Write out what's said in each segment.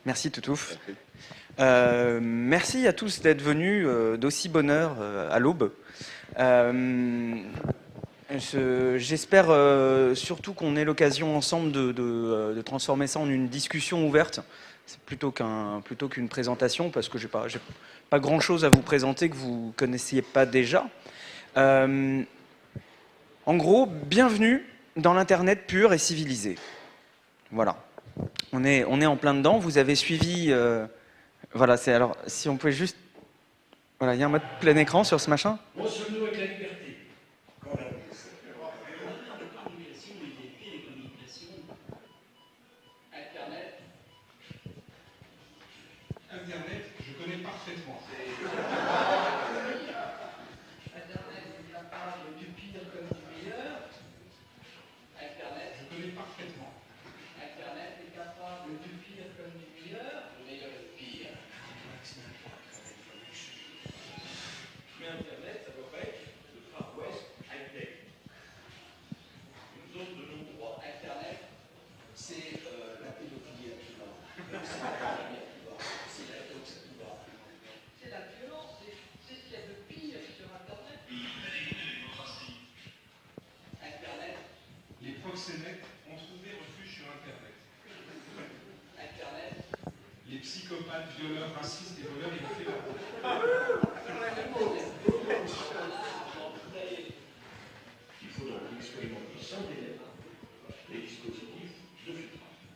Merci Toutouf. Merci à tous d'être venus d'aussi bonne heure à l'aube. J'espère surtout qu'on ait l'occasion ensemble de transformer ça en une discussion ouverte, plutôt qu'une présentation, parce que j'ai pas grand-chose à vous présenter que vous ne connaissiez pas déjà. En gros, bienvenue dans l'Internet pur et civilisé. Voilà. On est en plein dedans. Vous avez suivi... voilà, alors, si on pouvait juste... Voilà, il y a un mode plein écran sur ce machin. Mon sommeil avec la liberté. Internet, je connais parfaitement. Internet est capable du pire comme du meilleur. Internet, Je connais parfaitement. Internet est capable du pire comme du meilleur. Le meilleur et le pire. Mais Internet, ça doit pas être le Far West high-tech. Une zone de non-droit. Internet, c'est la pédophilie à tout va. C'est la tox à tout va. C'est la violence, c'est ce qu'il y a de pire sur Internet. Internet, Les proxénètes ont trouvé refuge sur Internet. Internet, Les psychopathes, violeurs, racistes et voleurs, ils ont fait leur boulot. Il faut donc expérimenter sans délai les dispositifs de filtrage.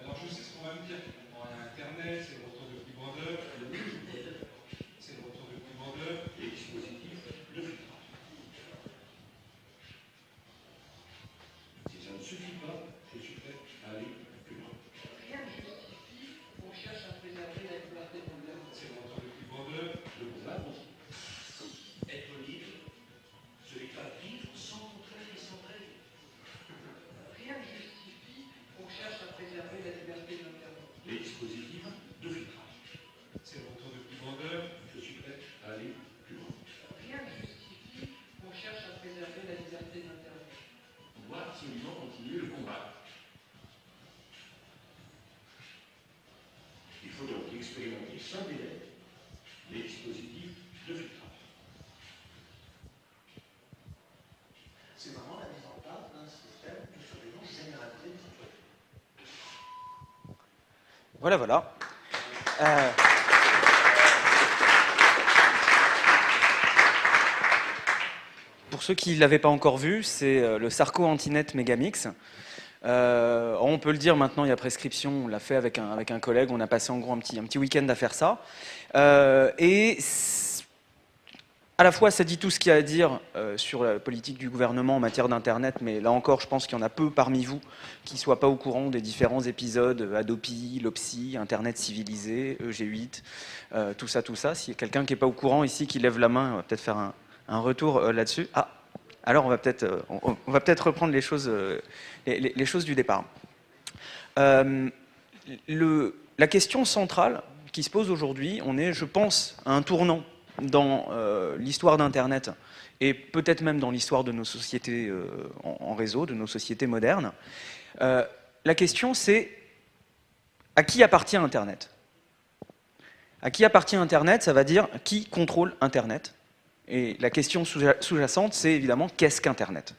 Alors je sais ce qu'on va me dire. Bon, Internet, c'est le retour de Big Brother. C'est le retour de Big Brother. Les dispositifs de filtrage. Si ça ne suffit pas, je suis prêt à aller plus loin. rien ne justifie qu'on cherche à préserver la liberté de l'homme. C'est le retour de Big Brother. Le pouvoir aussi. Être libre, ce n'est pas vivre sans contrainte et sans règles. Rien ne justifie qu'on cherche à préserver la liberté de l'Internet. Les dispositifs de filtrage. C'est le retour de Big Brother. Je suis prêt à aller plus loin. Rien ne justifie qu'on cherche à préserver la liberté de l'Internet. On doit absolument continuer le combat. Il faut donc expérimenter sans délai les dispositifs de filtrage. C'est vraiment la mise en place d'un système de surveillance généralisée des citoyens. Voilà, voilà. Pour ceux qui ne l'avaient pas encore vu, c'est le Sarco Antinet Megamix. On peut le dire maintenant, il y a prescription, on l'a fait avec un collègue, on a passé en gros un petit week-end à faire ça. À la fois, ça dit tout ce qu'il y a à dire sur la politique du gouvernement en matière d'Internet, mais là encore, je pense qu'il y en a peu parmi vous qui ne soient pas au courant des différents épisodes Adopi, Lopsi, Internet civilisé, EG8, tout ça. S'il y a quelqu'un qui n'est pas au courant ici, qui lève la main, on va peut-être faire un retour là-dessus. Ah, alors on va peut-être reprendre les choses du départ. La question centrale qui se pose aujourd'hui, on est, je pense, à un tournant dans l'histoire d'Internet et peut-être même dans l'histoire de nos sociétés en réseau, de nos sociétés modernes. La question, c'est à qui appartient Internet? À qui appartient Internet, ça va dire qui contrôle Internet. Et la question sous-jacente, c'est évidemment qu'est-ce qu'Internet?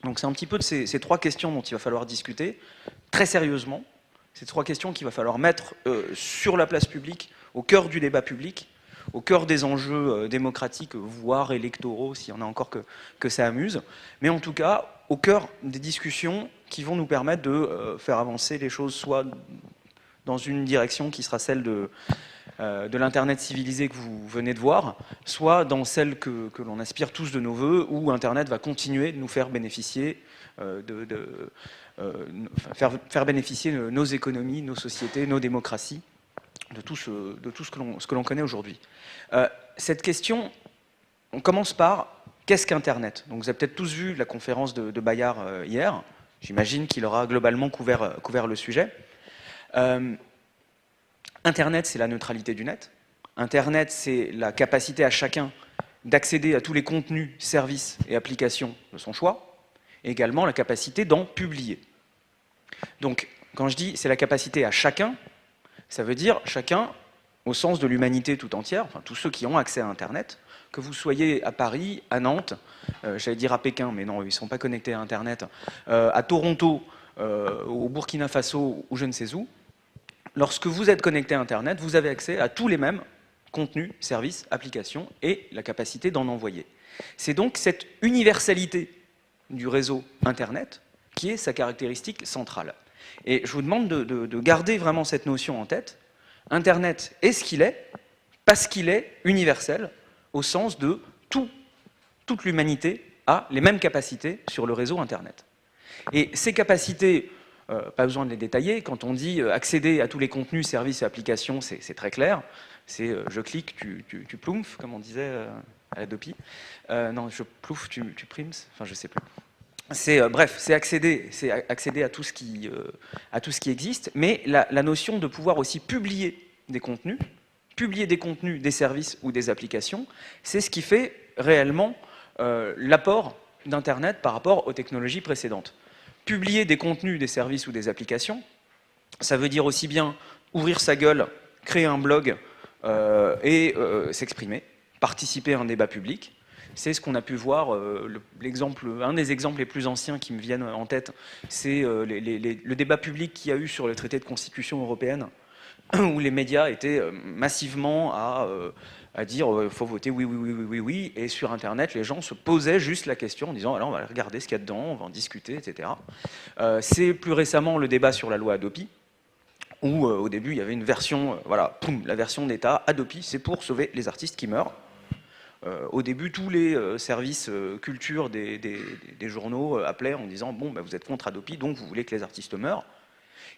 Donc c'est un petit peu de ces trois questions dont il va falloir discuter très sérieusement. Ces trois questions qu'il va falloir mettre sur la place publique, au cœur du débat public, au cœur des enjeux démocratiques, voire électoraux, s'il y en a encore que ça amuse, mais en tout cas au cœur des discussions qui vont nous permettre de faire avancer les choses, soit dans une direction qui sera celle de l'Internet civilisé que vous venez de voir, soit dans celle que l'on aspire tous de nos voeux, où Internet va continuer de nous faire bénéficier, faire bénéficier nos économies, nos sociétés, nos démocraties, de tout ce que l'on connaît aujourd'hui. Cette question, on commence par qu'est-ce qu'Internet? Donc vous avez peut-être tous vu la conférence de Bayard hier, j'imagine qu'il aura globalement couvert le sujet. Internet, c'est la neutralité du net. Internet, c'est la capacité à chacun d'accéder à tous les contenus, services et applications de son choix, et également la capacité d'en publier. Donc, quand je dis c'est la capacité à chacun, Ça veut dire chacun, au sens de l'humanité tout entière, enfin tous ceux qui ont accès à Internet, que vous soyez à Paris, à Nantes, j'allais dire à Pékin, mais non, ils ne sont pas connectés à Internet, à Toronto, au Burkina Faso ou je ne sais où, lorsque vous êtes connecté à Internet, vous avez accès à tous les mêmes contenus, services, applications et la capacité d'en envoyer. C'est donc cette universalité du réseau Internet qui est sa caractéristique centrale. Et je vous demande de garder vraiment cette notion en tête. Internet est ce qu'il est parce qu'il est universel au sens de toute l'humanité a les mêmes capacités sur le réseau Internet. Et ces capacités, pas besoin de les détailler, quand on dit accéder à tous les contenus, services et applications, c'est très clair. C'est je clique, tu ploumf, comme on disait à l'Adopi. Non, je plouf, tu primes, enfin je sais plus. Bref, c'est accéder à tout ce qui existe, mais la notion de pouvoir aussi publier des contenus, des services ou des applications, c'est ce qui fait réellement l'apport d'Internet par rapport aux technologies précédentes. Publier des contenus, des services ou des applications, ça veut dire aussi bien ouvrir sa gueule, créer un blog et s'exprimer, participer à un débat public. C'est ce qu'on a pu voir, un des exemples les plus anciens qui me viennent en tête, c'est le débat public qu'il y a eu sur le traité de constitution européenne, où les médias étaient massivement à dire faut voter oui, oui, oui, oui, oui, oui, et sur Internet, les gens se posaient juste la question en disant alors on va regarder ce qu'il y a dedans, on va en discuter, etc. C'est plus récemment le débat sur la loi Adopi, où au début il y avait une version, voilà, poum, la version d'État, Adopi, c'est pour sauver les artistes qui meurent. Au début, tous les services culture des journaux appelaient en disant bon, bah, vous êtes contre Adopi, donc vous voulez que les artistes meurent.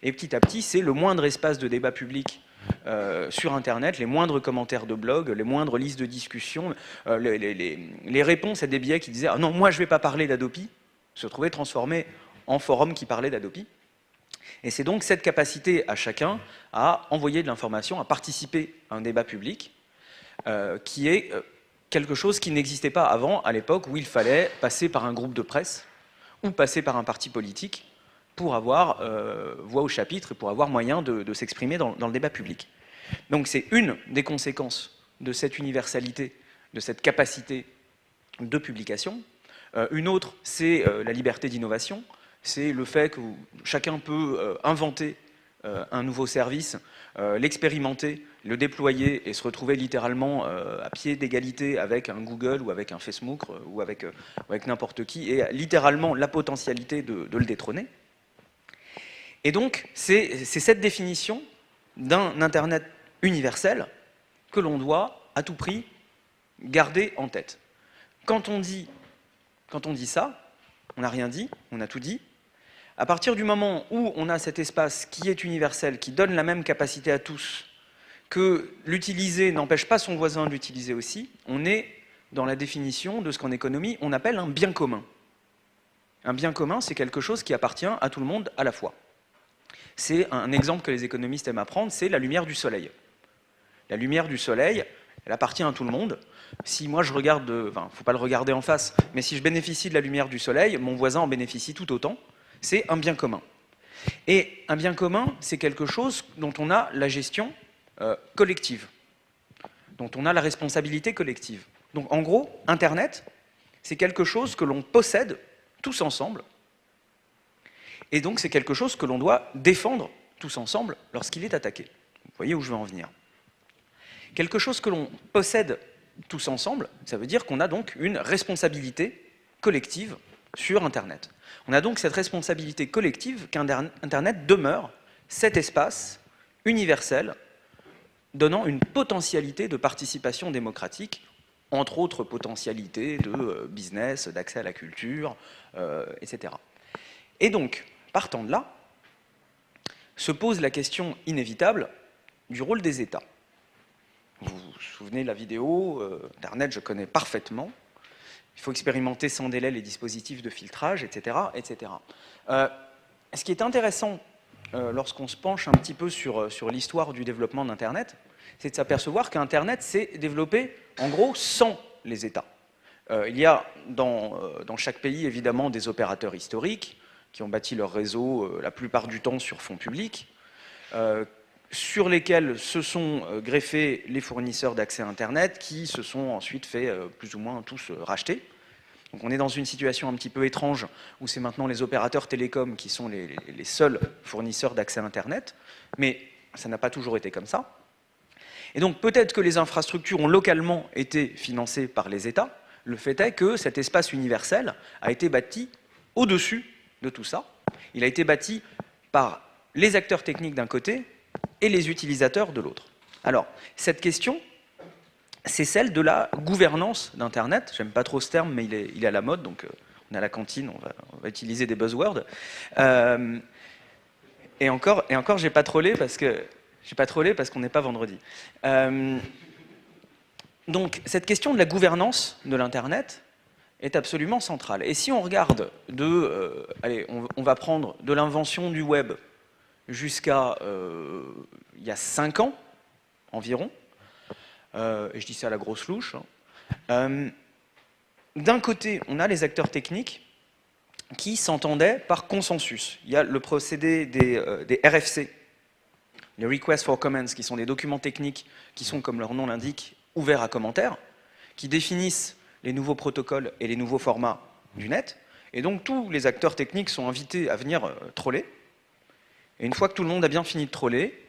Et petit à petit, c'est le moindre espace de débat public sur Internet, les moindres commentaires de blog, les moindres listes de discussion, les réponses à des billets qui disaient ah non, moi je ne vais pas parler d'Adopi, se trouvaient transformées en forums qui parlaient d'Adopi. Et c'est donc cette capacité à chacun à envoyer de l'information, à participer à un débat public, qui est quelque chose qui n'existait pas avant, à l'époque où il fallait passer par un groupe de presse ou passer par un parti politique pour avoir voix au chapitre et pour avoir moyen de s'exprimer dans le débat public. Donc c'est une des conséquences de cette universalité, de cette capacité de publication. Une autre, c'est la liberté d'innovation, c'est le fait que chacun peut inventer un nouveau service, l'expérimenter, le déployer et se retrouver littéralement à pied d'égalité avec un Google ou avec un Facebook ou avec n'importe qui, et littéralement la potentialité de le détrôner. Et donc, c'est cette définition d'un Internet universel que l'on doit à tout prix garder en tête. Quand on dit ça, on n'a rien dit, on a tout dit. À partir du moment où on a cet espace qui est universel, qui donne la même capacité à tous, que l'utiliser n'empêche pas son voisin de l'utiliser aussi, on est dans la définition de ce qu'en économie on appelle un bien commun. Un bien commun, c'est quelque chose qui appartient à tout le monde à la fois. C'est un exemple que les économistes aiment apprendre, c'est la lumière du soleil. La lumière du soleil, elle appartient à tout le monde. Si moi je regarde, enfin, faut pas le regarder en face, mais si je bénéficie de la lumière du soleil, mon voisin en bénéficie tout autant. C'est un bien commun. Et un bien commun, c'est quelque chose dont on a la gestion collective, dont on a la responsabilité collective. Donc en gros, Internet, c'est quelque chose que l'on possède tous ensemble, et donc c'est quelque chose que l'on doit défendre tous ensemble lorsqu'il est attaqué. Vous voyez où je veux en venir. Quelque chose que l'on possède tous ensemble, ça veut dire qu'on a donc une responsabilité collective sur Internet. On a donc cette responsabilité collective qu'Internet demeure cet espace universel donnant une potentialité de participation démocratique, entre autres potentialités de business, d'accès à la culture, etc. Et donc, partant de là, se pose la question inévitable du rôle des États. Vous vous souvenez de la vidéo, Internet, je connais parfaitement. Il faut expérimenter sans délai les dispositifs de filtrage, etc. etc. Ce qui est intéressant lorsqu'on se penche un petit peu sur l'histoire du développement d'Internet, c'est de s'apercevoir qu'Internet s'est développé, en gros, sans les États. Il y a dans chaque pays, évidemment, des opérateurs historiques qui ont bâti leur réseau la plupart du temps sur fonds publics. sur lesquels se sont greffés les fournisseurs d'accès à Internet qui se sont ensuite fait plus ou moins tous racheter. Donc on est dans une situation un petit peu étrange où c'est maintenant les opérateurs télécoms qui sont les seuls fournisseurs d'accès à Internet, mais ça n'a pas toujours été comme ça. Et donc peut-être que les infrastructures ont localement été financées par les États. Le fait est que cet espace universel a été bâti au-dessus de tout ça. Il a été bâti par les acteurs techniques d'un côté et les utilisateurs de l'autre. Alors, cette question, c'est celle de la gouvernance d'Internet. J'aime pas trop ce terme, mais il est à la mode, donc on est à la cantine, on va utiliser des buzzwords. Et encore, j'ai pas trollé parce qu'on n'est pas vendredi. Donc, cette question de la gouvernance de l'Internet est absolument centrale. Et si on regarde allez, on va prendre de l'invention du web jusqu'à il y a 5 ans environ, et je dis ça à la grosse louche, d'un côté, on a les acteurs techniques qui s'entendaient par consensus. Il y a le procédé des RFC, les Requests for Comments, qui sont des documents techniques qui sont, comme leur nom l'indique, ouverts à commentaires, qui définissent les nouveaux protocoles et les nouveaux formats du net. Et donc tous les acteurs techniques sont invités à venir troller. Et une fois que tout le monde a bien fini de troller,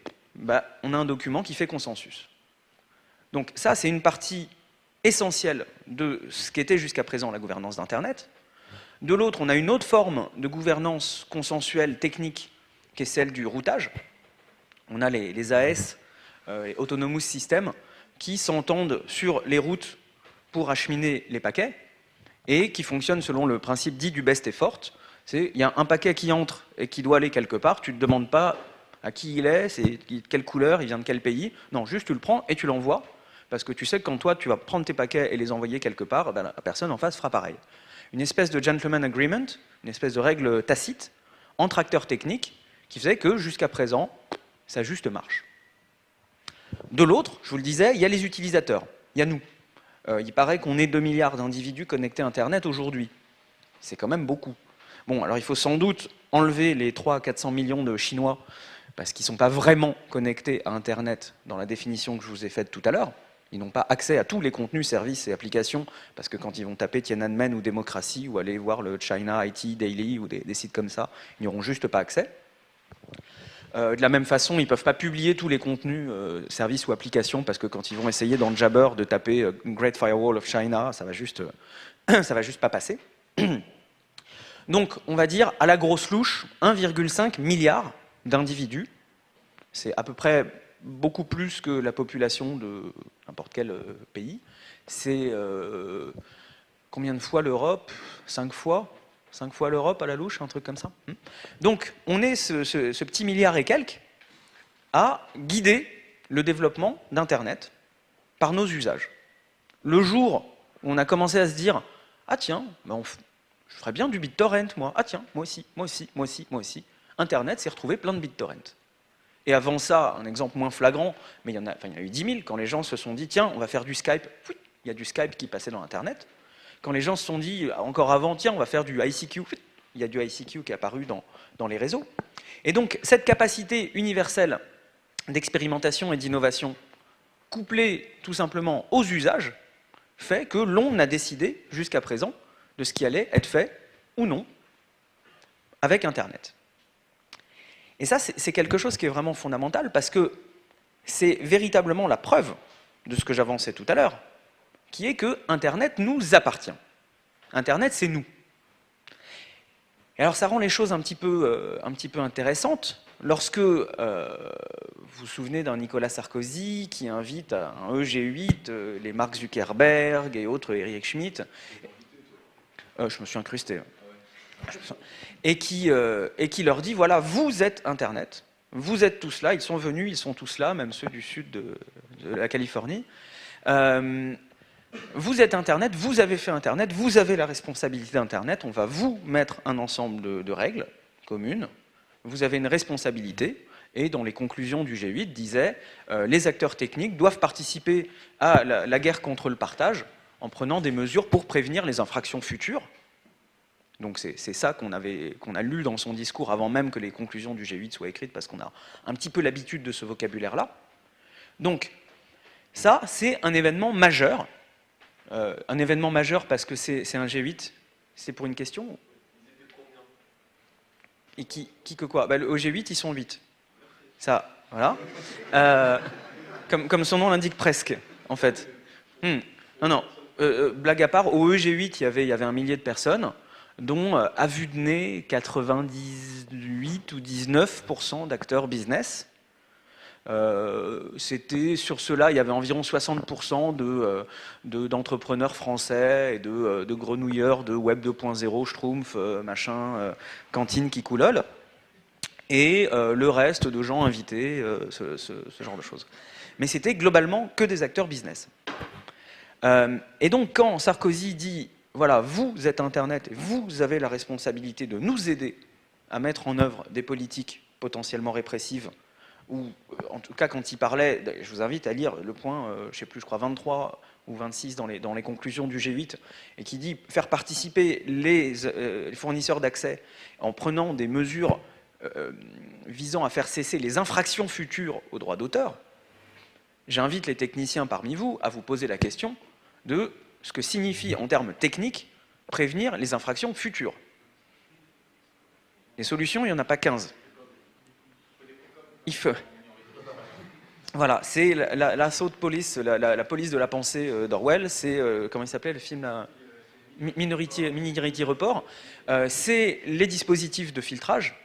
on a un document qui fait consensus. Donc ça, c'est une partie essentielle de ce qu'était jusqu'à présent la gouvernance d'Internet. De l'autre, on a une autre forme de gouvernance consensuelle technique qui est celle du routage. On a les AS, les Autonomous Systems, qui s'entendent sur les routes pour acheminer les paquets et qui fonctionnent selon le principe dit du best effort. Il y a un paquet qui entre et qui doit aller quelque part, tu ne te demandes pas à qui il est, c'est quelle couleur, il vient de quel pays. Non, juste tu le prends et tu l'envoies, parce que tu sais que quand toi tu vas prendre tes paquets et les envoyer quelque part, la personne en face fera pareil. Une espèce de gentleman agreement, une espèce de règle tacite entre acteurs techniques qui faisait que jusqu'à présent, ça juste marche. De l'autre, je vous le disais, il y a les utilisateurs, il y a nous. Il paraît qu'on est 2 milliards d'individus connectés à Internet aujourd'hui. C'est quand même beaucoup. Bon, alors il faut sans doute enlever les 300 à 400 millions de Chinois parce qu'ils ne sont pas vraiment connectés à Internet dans la définition que je vous ai faite tout à l'heure. Ils n'ont pas accès à tous les contenus, services et applications parce que quand ils vont taper Tiananmen ou démocratie ou aller voir le China IT Daily ou des sites comme ça, ils n'y auront juste pas accès. De la même façon, ils ne peuvent pas publier tous les contenus, services ou applications parce que quand ils vont essayer dans le Jabber de taper Great Firewall of China, ça va juste pas passer. Donc, on va dire, à la grosse louche, 1,5 milliard d'individus. C'est à peu près beaucoup plus que la population de n'importe quel pays. C'est combien de fois l'Europe? 5 fois? 5 fois l'Europe à la louche, un truc comme ça. Donc, on est ce petit milliard et quelques à guider le développement d'Internet par nos usages. Le jour où on a commencé à se dire « Ah tiens, je ferais bien du BitTorrent, moi. Ah tiens, moi aussi, moi aussi, moi aussi, moi aussi. » Internet s'est retrouvé plein de BitTorrent. Et avant ça, un exemple moins flagrant, mais il y en a eu 10 000, quand les gens se sont dit « Tiens, on va faire du Skype. » Il y a du Skype qui passait dans Internet. Quand les gens se sont dit, encore avant, tiens, on va faire du ICQ, il y a du ICQ qui est apparu dans les réseaux. Et donc, cette capacité universelle d'expérimentation et d'innovation, couplée tout simplement aux usages, fait que l'on a décidé, jusqu'à présent, de ce qui allait être fait, ou non, avec Internet. Et ça, c'est quelque chose qui est vraiment fondamental, parce que c'est véritablement la preuve de ce que j'avançais tout à l'heure, qui est que Internet nous appartient. Internet, c'est nous. Et alors ça rend les choses un petit peu intéressantes lorsque vous vous souvenez d'un Nicolas Sarkozy qui invite à un EG8 les Mark Zuckerberg et autres, Eric Schmidt. Je me suis incrusté. Et qui leur dit, voilà, vous êtes Internet, vous êtes tous là, ils sont venus, ils sont tous là, même ceux du sud de la Californie. Vous êtes Internet, vous avez fait Internet, vous avez la responsabilité d'Internet, on va vous mettre un ensemble de règles communes, vous avez une responsabilité, et dans les conclusions du G8 disait les acteurs techniques doivent participer à la guerre contre le partage en prenant des mesures pour prévenir les infractions futures Donc c'est ça qu'on a lu dans son discours avant même que les conclusions du G8 soient écrites, parce qu'on a un petit peu l'habitude de ce vocabulaire-là. Donc ça, c'est un événement majeur. Un événement majeur parce que c'est un G8. C'est pour une question? Et qui que quoi? Au G8, ils sont 8. Ça, voilà. Comme son nom l'indique presque, en fait. Non, blague à part, au EG8, il y avait 1 millier de personnes, dont, à vue de nez, 98 ou 19% d'acteurs business. C'était sur cela, il y avait environ 60% d'entrepreneurs français et de grenouilleurs de Web 2.0, Schtroumpf, machin, cantine qui coulole, et le reste de gens invités, ce genre de choses. Mais c'était globalement que des acteurs business. Et donc quand Sarkozy dit, voilà, vous êtes Internet et vous avez la responsabilité de nous aider à mettre en œuvre des politiques potentiellement répressives, ou en tout cas quand il parlait, je vous invite à lire le point, je ne sais plus, je crois 23 ou 26 dans les conclusions du G8, et qui dit faire participer les fournisseurs d'accès en prenant des mesures visant à faire cesser les infractions futures aux droits d'auteur. J'invite les techniciens parmi vous à vous poser la question de ce que signifie en termes techniques prévenir les infractions futures. Les solutions, il n'y en a pas 15. Voilà, c'est l'assaut de police, la police de la pensée d'Orwell, c'est, comment il s'appelait le film là, Minority Report, c'est les dispositifs de filtrage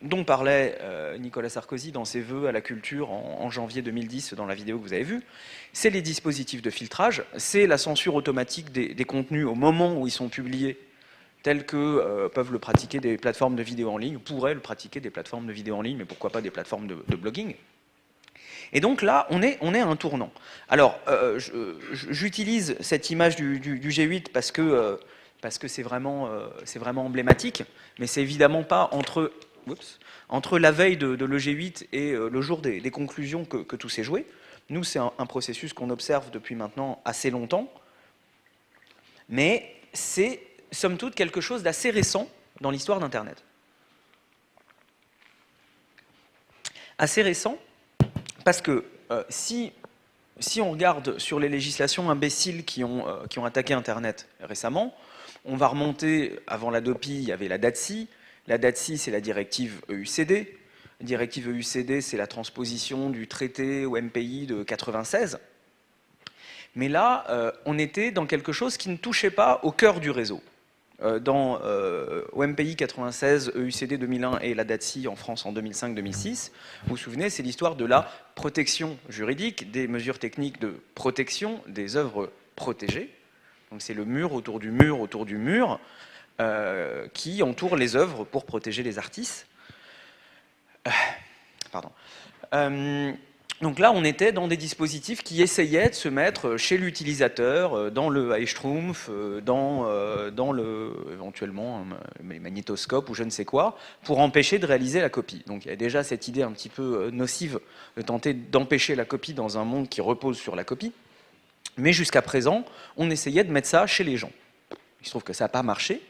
dont parlait Nicolas Sarkozy dans ses vœux à la culture en janvier 2010 dans la vidéo que vous avez vue. C'est les dispositifs de filtrage, c'est la censure automatique des contenus au moment où ils sont publiés, tels que peuvent le pratiquer des plateformes de vidéo en ligne, ou pourraient le pratiquer des plateformes de vidéo en ligne, mais pourquoi pas des plateformes de blogging. Et donc là, on est à un tournant. Alors, j'utilise cette image du G8 parce que c'est vraiment emblématique, mais c'est évidemment pas entre la veille de l'EG8 et le jour des conclusions que tout s'est joué. Nous, c'est un processus qu'on observe depuis maintenant assez longtemps, mais c'est somme toute quelque chose d'assez récent dans l'histoire d'Internet. Assez récent parce que si on regarde sur les législations imbéciles qui ont attaqué Internet récemment, on va remonter, avant la DOPI, il y avait la DATSI. La DATSI, c'est la directive EUCD. La directive EUCD, c'est la transposition du traité au MPI de 96. Mais là, on était dans quelque chose qui ne touchait pas au cœur du réseau. Dans OMPI 96, EUCD 2001 et la DATSI en France en 2005-2006, vous vous souvenez, c'est l'histoire de la protection juridique, des mesures techniques de protection des œuvres protégées. Donc c'est le mur autour du mur qui entoure les œuvres pour protéger les artistes. Pardon. Donc là, on était dans des dispositifs qui essayaient de se mettre chez l'utilisateur, dans le iSchtroumpf, dans éventuellement les magnétoscopes ou je ne sais quoi, pour empêcher de réaliser la copie. Donc il y a déjà cette idée un petit peu nocive de tenter d'empêcher la copie dans un monde qui repose sur la copie. Mais jusqu'à présent, on essayait de mettre ça chez les gens. Il se trouve que ça n'a pas marché.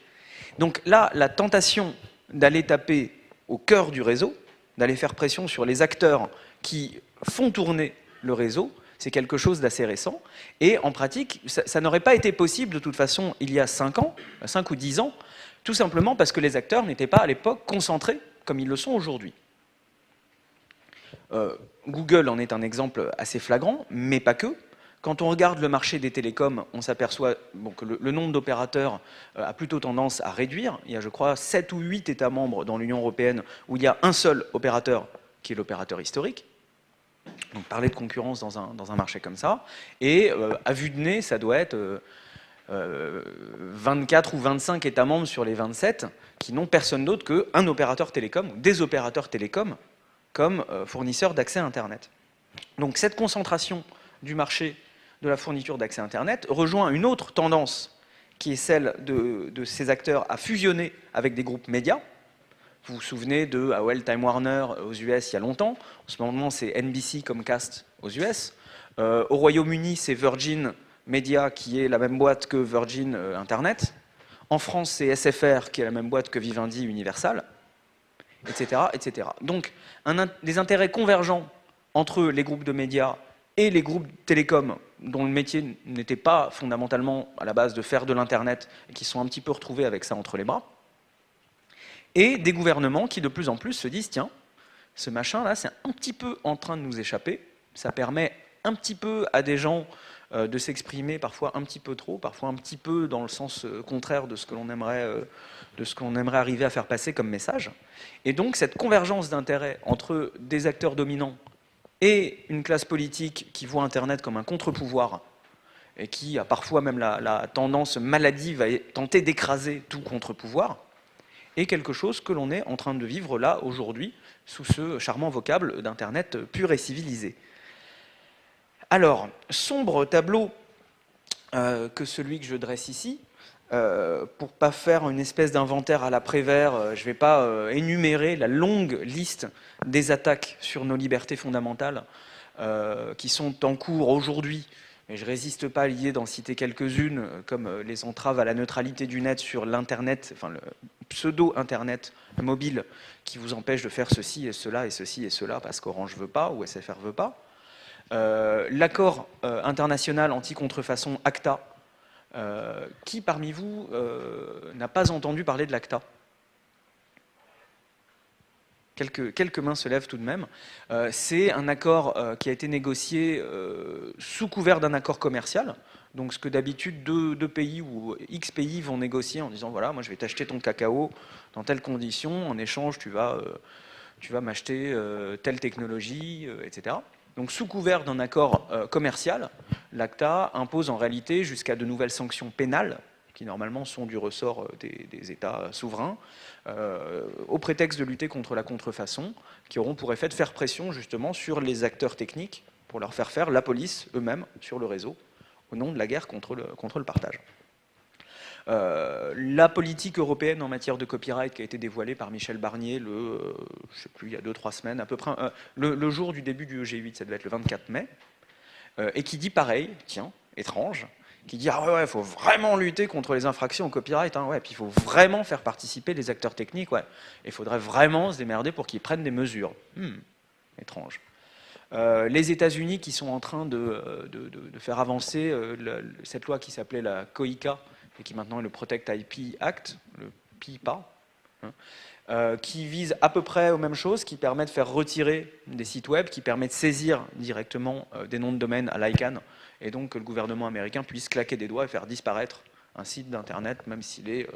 Donc là, la tentation d'aller taper au cœur du réseau, d'aller faire pression sur les acteurs qui font tourner le réseau, c'est quelque chose d'assez récent. Et en pratique, ça n'aurait pas été possible de toute façon il y a 5 ans, 5 ou 10 ans, tout simplement parce que les acteurs n'étaient pas à l'époque concentrés comme ils le sont aujourd'hui. Google en est un exemple assez flagrant, mais pas que. Quand on regarde le marché des télécoms, on s'aperçoit que le nombre d'opérateurs a plutôt tendance à réduire. Il y a, je crois, 7 ou 8 États membres dans l'Union européenne où il y a un seul opérateur qui est l'opérateur historique. Donc parler de concurrence dans un marché comme ça. Et à vue de nez, ça doit être 24 ou 25 États membres sur les 27 qui n'ont personne d'autre qu'un opérateur télécom ou des opérateurs télécoms comme fournisseurs d'accès à Internet. Donc cette concentration du marché de la fourniture d'accès à Internet rejoint une autre tendance qui est celle de ces acteurs à fusionner avec des groupes médias. Vous vous souvenez de AOL Time Warner aux US il y a longtemps. En ce moment, c'est NBC Comcast aux US. Au Royaume-Uni, c'est Virgin Media qui est la même boîte que Virgin Internet. En France, c'est SFR, qui est la même boîte que Vivendi, Universal, etc. etc. Donc, des intérêts convergents entre les groupes de médias et les groupes télécoms, dont le métier n'était pas fondamentalement à la base de faire de l'Internet, et qui sont un petit peu retrouvés avec ça entre les bras, et des gouvernements qui de plus en plus se disent, tiens, ce machin-là, c'est un petit peu en train de nous échapper, ça permet un petit peu à des gens de s'exprimer, parfois un petit peu trop, parfois un petit peu dans le sens contraire de ce que l'on aimerait arriver à faire passer comme message. Et donc cette convergence d'intérêts entre des acteurs dominants et une classe politique qui voit Internet comme un contre-pouvoir et qui a parfois même la tendance maladive à tenter d'écraser tout contre-pouvoir, est quelque chose que l'on est en train de vivre là, aujourd'hui, sous ce charmant vocable d'Internet pur et civilisé. Alors, sombre tableau que celui que je dresse ici, pour ne pas faire une espèce d'inventaire à la Prévert, je ne vais pas énumérer la longue liste des attaques sur nos libertés fondamentales qui sont en cours aujourd'hui, mais je ne résiste pas à l'idée d'en citer quelques-unes, comme les entraves à la neutralité du net sur l'Internet, enfin le pseudo-Internet mobile qui vous empêche de faire ceci et cela et ceci et cela parce qu'Orange ne veut pas ou SFR ne veut pas. L'accord international anti-contrefaçon ACTA, qui parmi vous n'a pas entendu parler de l'ACTA? Quelques mains se lèvent tout de même. C'est un accord qui a été négocié sous couvert d'un accord commercial. Donc ce que d'habitude deux pays ou X pays vont négocier en disant voilà, moi je vais t'acheter ton cacao dans telles conditions, en échange tu vas m'acheter telle technologie, etc. Donc sous couvert d'un accord commercial, l'ACTA impose en réalité jusqu'à de nouvelles sanctions pénales, qui normalement sont du ressort des États souverains, au prétexte de lutter contre la contrefaçon, qui auront pour effet de faire pression justement sur les acteurs techniques pour leur faire faire la police eux-mêmes sur le réseau, au nom de la guerre contre le partage. La politique européenne en matière de copyright qui a été dévoilée par Michel Barnier je ne sais plus, il y a 2-3 semaines à peu près, le jour du début du G8, ça devait être le 24 mai, et qui dit pareil, tiens, étrange, qui dit ah ouais, il faut vraiment lutter contre les infractions au copyright, hein, ouais, puis il faut vraiment faire participer les acteurs techniques, ouais, il faudrait vraiment se démerder pour qu'ils prennent des mesures. Étrange. Les États-Unis qui sont en train de faire avancer cette loi qui s'appelait la COICA et qui maintenant est le Protect IP Act, le PIPA, qui vise à peu près aux mêmes choses, qui permet de faire retirer des sites web, qui permet de saisir directement des noms de domaine à l'ICANN, et donc que le gouvernement américain puisse claquer des doigts et faire disparaître un site d'Internet, même s'il est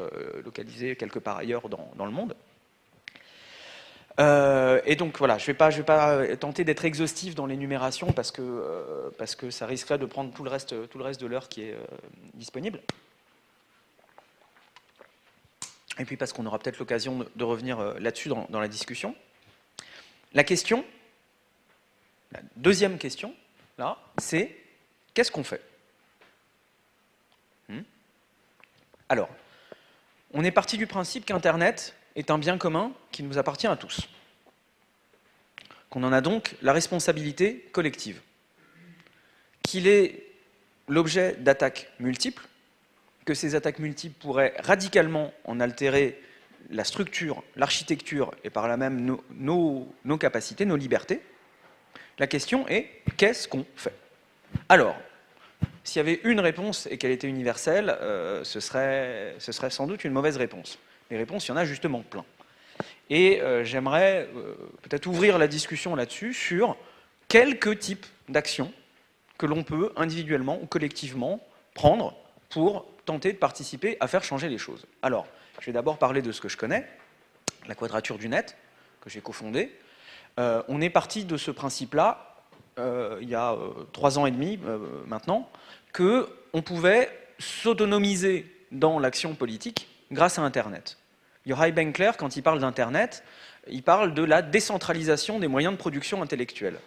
localisé quelque part ailleurs dans le monde. Et donc voilà, je vais pas tenter d'être exhaustif dans l'énumération parce que ça risquerait de prendre tout le reste de l'heure qui est disponible. Et puis parce qu'on aura peut-être l'occasion de revenir là-dessus dans la discussion. La deuxième question, là, c'est qu'est-ce qu'on fait? Alors, on est parti du principe qu'Internet est un bien commun qui nous appartient à tous. Qu'on en a donc la responsabilité collective. Qu'il est l'objet d'attaques multiples, que ces attaques multiples pourraient radicalement en altérer la structure, l'architecture et par là même nos capacités, nos libertés. La question est, qu'est-ce qu'on fait? Alors, s'il y avait une réponse et qu'elle était universelle, ce serait sans doute une mauvaise réponse. Les réponses, il y en a justement plein. Et j'aimerais peut-être ouvrir la discussion là-dessus sur quelques types d'actions que l'on peut individuellement ou collectivement prendre pour tenter de participer à faire changer les choses. Alors, je vais d'abord parler de ce que je connais, la Quadrature du Net, que j'ai cofondée. On est parti de ce principe-là, il y a 3 ans et demi maintenant, qu'on pouvait s'autonomiser dans l'action politique grâce à Internet. Yochai Benkler, quand il parle d'Internet, il parle de la décentralisation des moyens de production intellectuelle.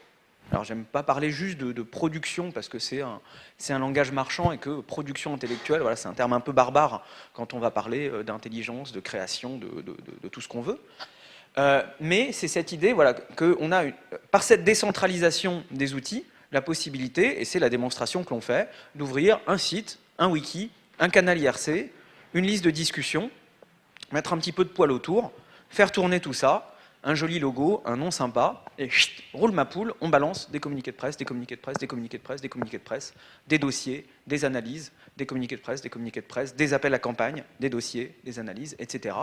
Alors, j'aime pas parler juste de production, parce que c'est un langage marchand, et que production intellectuelle, voilà, c'est un terme un peu barbare quand on va parler d'intelligence, de création, de tout ce qu'on veut. Mais c'est cette idée voilà, qu'on a, par cette décentralisation des outils, la possibilité, et c'est la démonstration que l'on fait, d'ouvrir un site, un wiki, un canal IRC, une liste de discussion, mettre un petit peu de poil autour, faire tourner tout ça, un joli logo, un nom sympa, et chut, roule ma poule, on balance des communiqués de presse, des communiqués de presse, des communiqués de presse, des communiqués de presse, des dossiers, des analyses, des communiqués de presse, des communiqués de presse, des appels à campagne, des dossiers, des analyses, etc.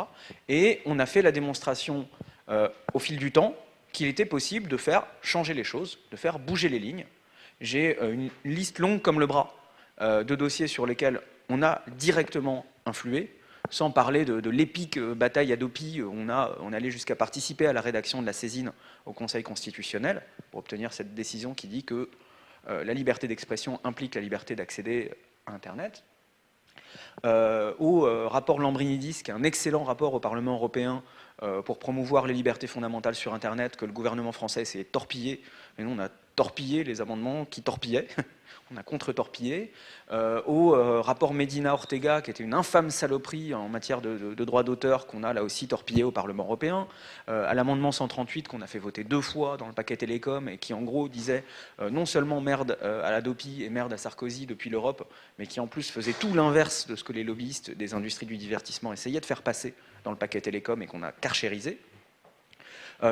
Et on a fait la démonstration au fil du temps qu'il était possible de faire changer les choses, de faire bouger les lignes. J'ai une liste longue comme le bras de dossiers sur lesquels on a directement influé, sans parler de l'épique bataille Hadopi. On allait jusqu'à participer à la rédaction de la saisine au Conseil constitutionnel pour obtenir cette décision qui dit que la liberté d'expression implique la liberté d'accéder à Internet. Au rapport Lambrinidis, qui est un excellent rapport au Parlement européen pour promouvoir les libertés fondamentales sur Internet, que le gouvernement français essayait de torpiller, mais nous on a torpillé les amendements qui torpillaient, on a contre-torpillé, au rapport Medina-Ortega, qui était une infâme saloperie en matière de droits d'auteur, qu'on a là aussi torpillé au Parlement européen, à l'amendement 138 qu'on a fait voter 2 fois dans le paquet Télécom, et qui en gros disait non seulement merde à la Dopi et merde à Sarkozy depuis l'Europe, mais qui en plus faisait tout l'inverse de ce que les lobbyistes des industries du divertissement essayaient de faire passer dans le paquet Télécom et qu'on a carchérisé.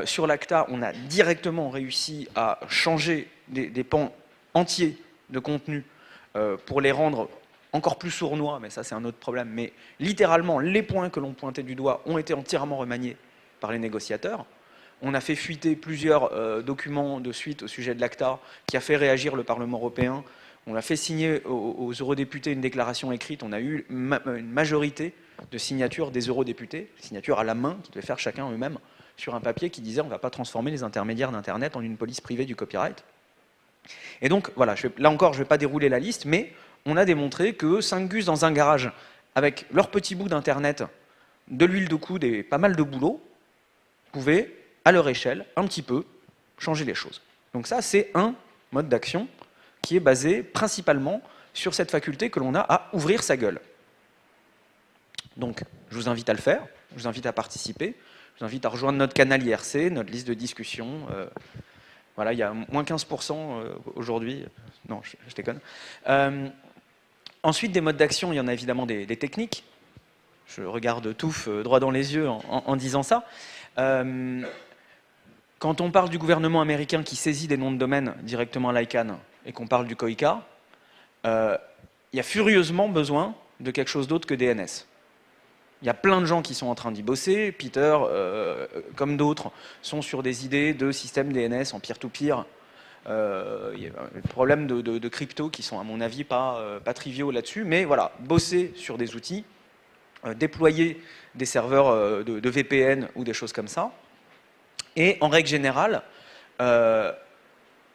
Sur l'ACTA, on a directement réussi à changer des pans entiers de contenu pour les rendre encore plus sournois, mais ça c'est un autre problème. Mais littéralement, les points que l'on pointait du doigt ont été entièrement remaniés par les négociateurs. On a fait fuiter plusieurs documents de suite au sujet de l'ACTA qui a fait réagir le Parlement européen. On a fait signer aux eurodéputés une déclaration écrite. On a eu une majorité de signatures des eurodéputés, signatures à la main, qui devaient faire chacun eux-mêmes, sur un papier qui disait on ne va pas transformer les intermédiaires d'Internet en une police privée du copyright. Et donc, voilà, là encore, je ne vais pas dérouler la liste, mais on a démontré que 5 gus dans un garage, avec leur petit bout d'Internet, de l'huile de coude et pas mal de boulot, pouvaient, à leur échelle, un petit peu, changer les choses. Donc ça, c'est un mode d'action qui est basé principalement sur cette faculté que l'on a à ouvrir sa gueule. Donc, je vous invite à le faire, je vous invite à participer, je vous invite à rejoindre notre canal IRC, notre liste de discussion. Voilà, il y a moins 15% aujourd'hui. Non, je déconne. Ensuite, des modes d'action, il y en a évidemment des techniques. Je regarde Touffe droit dans les yeux en disant ça. Quand on parle du gouvernement américain qui saisit des noms de domaine directement à l'ICANN et qu'on parle du COICA, il y a furieusement besoin de quelque chose d'autre que DNS. Il y a plein de gens qui sont en train d'y bosser. Peter, comme d'autres, sont sur des idées de système DNS en peer-to-peer. Il y a des problèmes de crypto qui sont, à mon avis, pas triviaux là-dessus. Mais voilà, bosser sur des outils, déployer des serveurs de VPN ou des choses comme ça. Et en règle générale,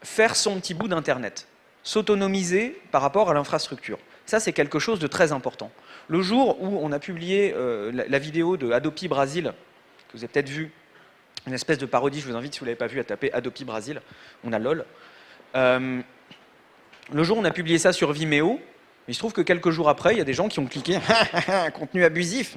faire son petit bout d'Internet. S'autonomiser par rapport à l'infrastructure. Ça, c'est quelque chose de très important. Le jour où on a publié la vidéo de Hadopi Brasil, que vous avez peut-être vu, une espèce de parodie, je vous invite, si vous ne l'avez pas vu, à taper Hadopi Brasil, on a LOL. Le jour où on a publié ça sur Vimeo, il se trouve que quelques jours après, il y a des gens qui ont cliqué « contenu abusif ».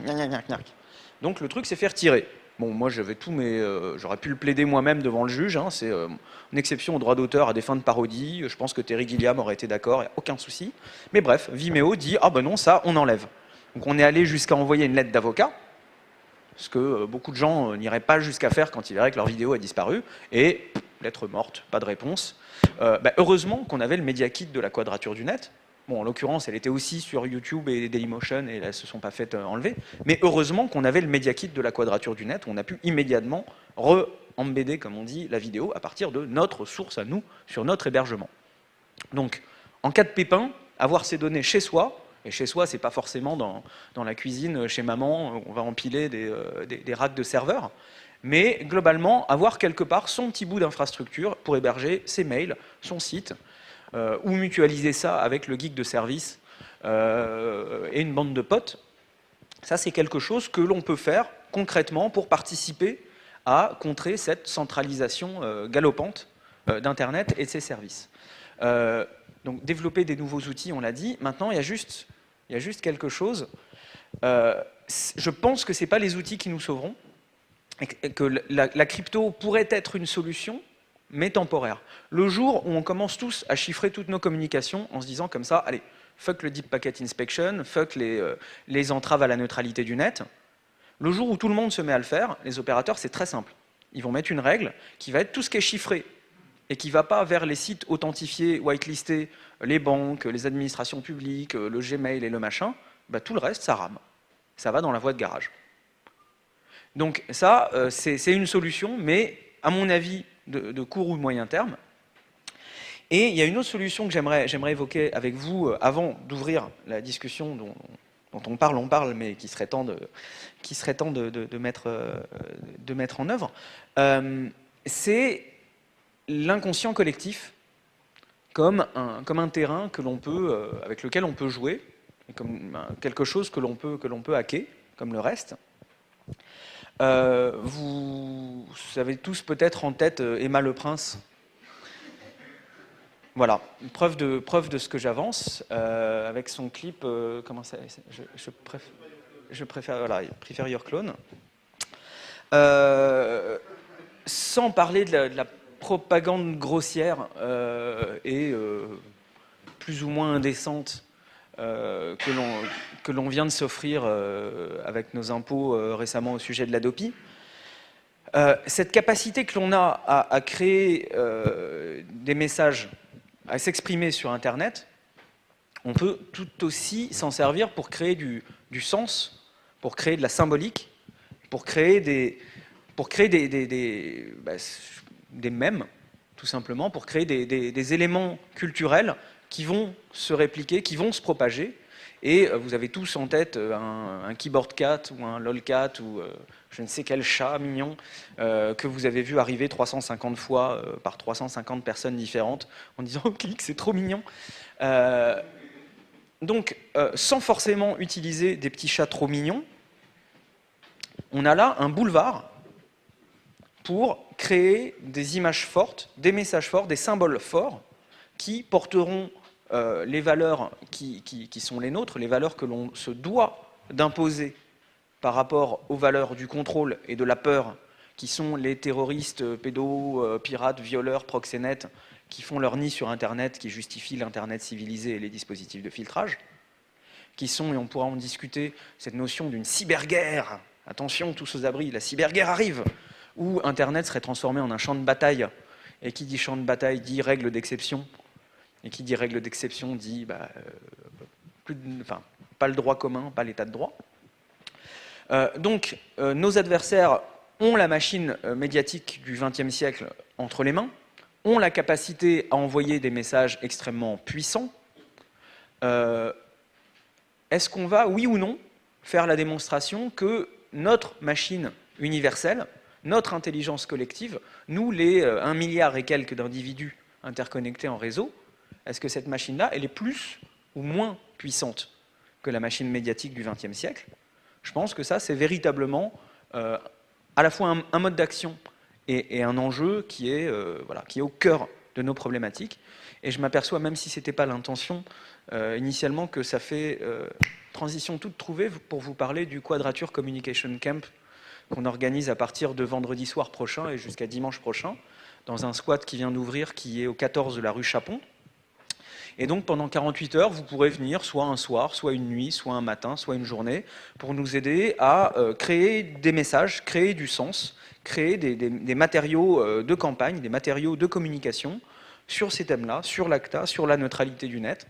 Donc le truc s'est fait retirer. Bon, moi j'avais tout, mais j'aurais pu le plaider moi-même devant le juge. Hein, c'est une exception au droit d'auteur à des fins de parodie. Je pense que Terry Gilliam aurait été d'accord, il n'y a aucun souci. Mais bref, Vimeo dit « ah ben non, ça, on enlève ». Donc on est allé jusqu'à envoyer une lettre d'avocat, ce que beaucoup de gens n'iraient pas jusqu'à faire quand ils verraient que leur vidéo a disparu. Et lettre morte, pas de réponse. Heureusement qu'on avait le Media Kit de la Quadrature du Net. Bon, en l'occurrence, elle était aussi sur YouTube et Dailymotion et elles ne se sont pas faites enlever. Mais heureusement qu'on avait le Media Kit de la Quadrature du Net où on a pu immédiatement re-embedder, comme on dit, la vidéo à partir de notre source à nous, sur notre hébergement. Donc, en cas de pépin, avoir ces données chez soi, et chez soi, c'est pas forcément dans la cuisine, chez maman, on va empiler des racks de serveurs, mais globalement, avoir quelque part son petit bout d'infrastructure pour héberger ses mails, son site, ou mutualiser ça avec le geek de service et une bande de potes. Ça, c'est quelque chose que l'on peut faire concrètement pour participer à contrer cette centralisation galopante d'Internet et de ses services. Donc, développer des nouveaux outils, on l'a dit. Maintenant, il y a juste quelque chose. Je pense que ce n'est pas les outils qui nous sauveront, et que la crypto pourrait être une solution, mais temporaire. Le jour où on commence tous à chiffrer toutes nos communications en se disant comme ça, allez, fuck le Deep Packet Inspection, fuck les entraves à la neutralité du net. Le jour où tout le monde se met à le faire, les opérateurs, c'est très simple. Ils vont mettre une règle qui va être tout ce qui est chiffré et qui ne va pas vers les sites authentifiés, whitelistés, les banques, les administrations publiques, le Gmail et le machin. Bah, tout le reste, ça rame. Ça va dans la voie de garage. Donc ça, c'est une solution, mais à mon avis, de court ou de moyen terme. Et il y a une autre solution que j'aimerais évoquer avec vous avant d'ouvrir la discussion dont on parle, mais qui serait temps de mettre en œuvre. C'est l'inconscient collectif comme un terrain avec lequel on peut jouer, et comme quelque chose que l'on peut hacker, comme le reste. Vous avez tous peut-être en tête Emma le Prince. Voilà, preuve de ce que j'avance, avec son clip, comment ça, je préfère, voilà, Prefer Your Clone. Sans parler de la propagande grossière et plus ou moins indécente que l'on vient de s'offrir avec nos impôts récemment au sujet de l'Hadopi. Cette capacité que l'on a à créer des messages, à s'exprimer sur Internet, on peut tout aussi s'en servir pour créer du sens, pour créer de la symbolique, pour créer des mèmes, tout simplement, pour créer des éléments culturels qui vont se répliquer, qui vont se propager. Et vous avez tous en tête un keyboard cat ou un lolcat ou je ne sais quel chat mignon que vous avez vu arriver 350 fois par 350 personnes différentes en disant « Oh, clic, c'est trop mignon ». Donc, sans forcément utiliser des petits chats trop mignons, on a là un boulevard pour créer des images fortes, des messages forts, des symboles forts qui porteront les valeurs qui sont les nôtres, les valeurs que l'on se doit d'imposer par rapport aux valeurs du contrôle et de la peur, qui sont les terroristes, pédos, pirates, violeurs, proxénètes, qui font leur nid sur Internet, qui justifient l'Internet civilisé et les dispositifs de filtrage, qui sont, et on pourra en discuter, cette notion d'une cyberguerre. Attention, tous aux abris, la cyberguerre arrive, où Internet serait transformé en un champ de bataille. Et qui dit champ de bataille dit règle d'exception. Et qui dit règle d'exception dit pas le droit commun, pas l'état de droit. Donc, nos adversaires ont la machine médiatique du XXe siècle entre les mains, ont la capacité à envoyer des messages extrêmement puissants. Est-ce qu'on va, oui ou non, faire la démonstration que notre machine universelle, notre intelligence collective, nous les 1 milliard et quelques d'individus interconnectés en réseau, est-ce que cette machine-là, elle est plus ou moins puissante que la machine médiatique du XXe siècle? Je pense que ça, c'est véritablement à la fois un mode d'action et un enjeu qui est au cœur de nos problématiques. Et je m'aperçois, même si ce n'était pas l'intention initialement, que ça fait transition toute trouvée pour vous parler du Quadrature Communication Camp qu'on organise à partir de vendredi soir prochain et jusqu'à dimanche prochain, dans un squat qui vient d'ouvrir, qui est au 14 de la rue Chapon. Et donc, pendant 48 heures, vous pourrez venir soit un soir, soit une nuit, soit un matin, soit une journée, pour nous aider à créer des messages, créer du sens, créer des matériaux de campagne, des matériaux de communication sur ces thèmes-là, sur l'ACTA, sur la neutralité du net.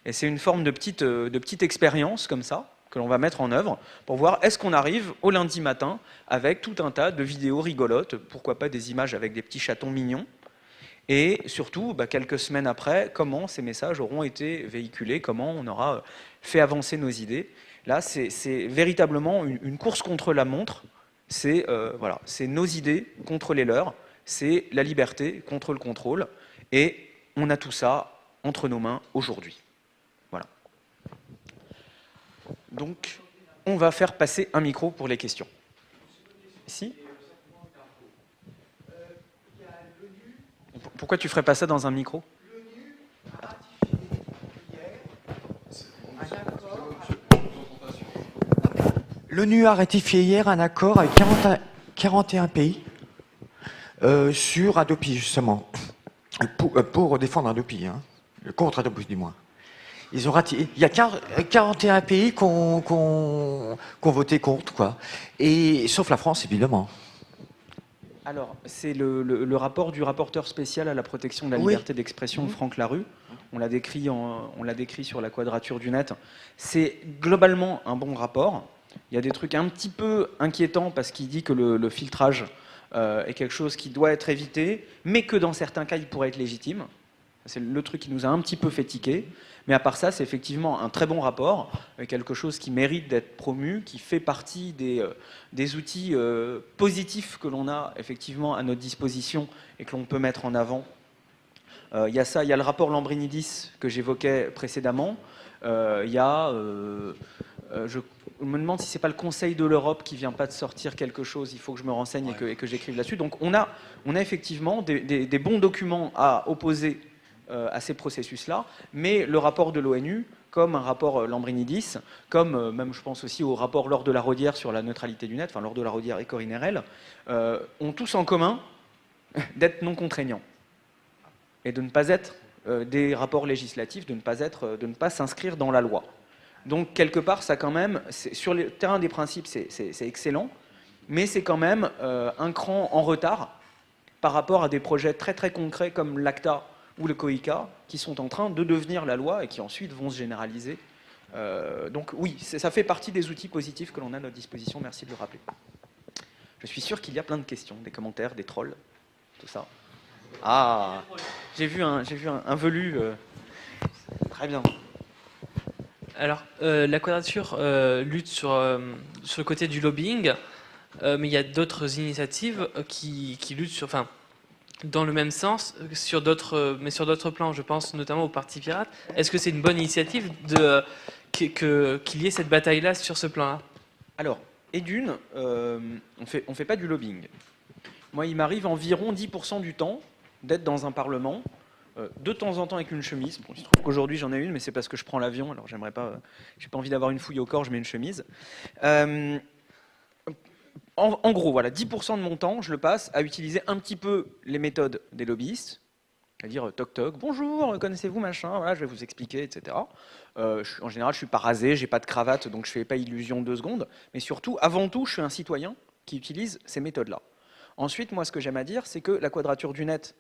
Et c'est une forme de petite expérience comme ça, que l'on va mettre en œuvre, pour voir est-ce qu'on arrive au lundi matin avec tout un tas de vidéos rigolotes, pourquoi pas des images avec des petits chatons mignons, et surtout, quelques semaines après, comment ces messages auront été véhiculés, comment on aura fait avancer nos idées. Là, c'est véritablement une course contre la montre, c'est nos idées contre les leurs, c'est la liberté contre le contrôle, et on a tout ça entre nos mains aujourd'hui. Voilà. Donc, on va faire passer un micro pour les questions. Si ? Pourquoi tu ferais pas ça dans un micro ? L'ONU a ratifié hier un accord avec 41 pays sur Hadopi, justement, pour défendre Hadopi, contre Hadopi du moins. Ils ont raté. Il y a 41 pays qui ont voté contre, quoi. Et, sauf la France, évidemment. Alors, c'est le rapport du rapporteur spécial à la protection de la Oui. liberté d'expression, Franck Larue. On l'a décrit sur la Quadrature du Net. C'est globalement un bon rapport. Il y a des trucs un petit peu inquiétants parce qu'il dit que le filtrage est quelque chose qui doit être évité, mais que dans certains cas, il pourrait être légitime. C'est le truc qui nous a un petit peu fait tiquer. Mais à part ça, c'est effectivement un très bon rapport, quelque chose qui mérite d'être promu, qui fait partie des outils positifs que l'on a effectivement à notre disposition et que l'on peut mettre en avant. Il y a ça, il y a le rapport Lambrinidis que j'évoquais précédemment. Il y a, je me demande si c'est pas le Conseil de l'Europe qui vient pas de sortir quelque chose. Il faut que je me renseigne et que j'écrive là-dessus. Donc on a effectivement des bons documents à opposer à ces processus-là, mais le rapport de l'ONU, comme un rapport Lambrinidis, comme même je pense aussi au rapport Laure de la Raudière sur la neutralité du net, enfin Laure de la Raudière et Corinne Herel, ont tous en commun d'être non contraignants et de ne pas être des rapports législatifs, de ne pas s'inscrire dans la loi. Donc quelque part, ça quand même, sur le terrain des principes, c'est excellent, mais c'est quand même un cran en retard par rapport à des projets très très concrets comme l'ACTA ou le COICA, qui sont en train de devenir la loi et qui ensuite vont se généraliser. Donc oui, ça fait partie des outils positifs que l'on a à notre disposition, merci de le rappeler. Je suis sûr qu'il y a plein de questions, des commentaires, des trolls, tout ça. Ah, j'ai vu un velu. Très bien. Alors, la Quadrature lutte sur le côté du lobbying, mais il y a d'autres initiatives qui luttent sur... Enfin, dans le même sens, mais sur d'autres plans, je pense notamment au Parti Pirate. Est-ce que c'est une bonne initiative qu'il y ait cette bataille-là sur ce plan-là? Alors, et d'une, on fait pas du lobbying. Moi, il m'arrive environ 10% du temps d'être dans un parlement, de temps en temps avec une chemise. Bon, il se trouve qu'aujourd'hui j'en ai une, mais c'est parce que je prends l'avion, alors j'ai pas envie d'avoir une fouille au corps, je mets une chemise. En gros, voilà, 10% de mon temps, je le passe à utiliser un petit peu les méthodes des lobbyistes, c'est-à-dire toc toc, bonjour, connaissez-vous machin, voilà, je vais vous expliquer, etc. En général, je suis pas rasé, j'ai pas de cravate, donc je fais pas illusion 2 secondes, mais surtout, avant tout, je suis un citoyen qui utilise ces méthodes-là. Ensuite, moi, ce que j'aime à dire, c'est que la Quadrature du Net,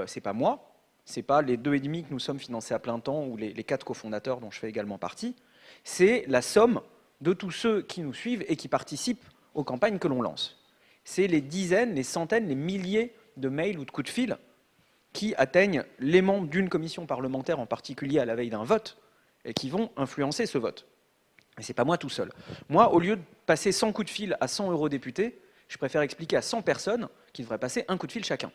c'est pas moi, c'est pas les 2,5 que nous sommes financés à plein temps ou les 4 cofondateurs dont je fais également partie, c'est la somme de tous ceux qui nous suivent et qui participent aux campagnes que l'on lance. C'est les dizaines, les centaines, les milliers de mails ou de coups de fil qui atteignent les membres d'une commission parlementaire, en particulier à la veille d'un vote, et qui vont influencer ce vote. Et c'est pas moi tout seul. Moi, au lieu de passer 100 coups de fil à 100 eurodéputés, je préfère expliquer à 100 personnes qu'ils devraient passer un coup de fil chacun.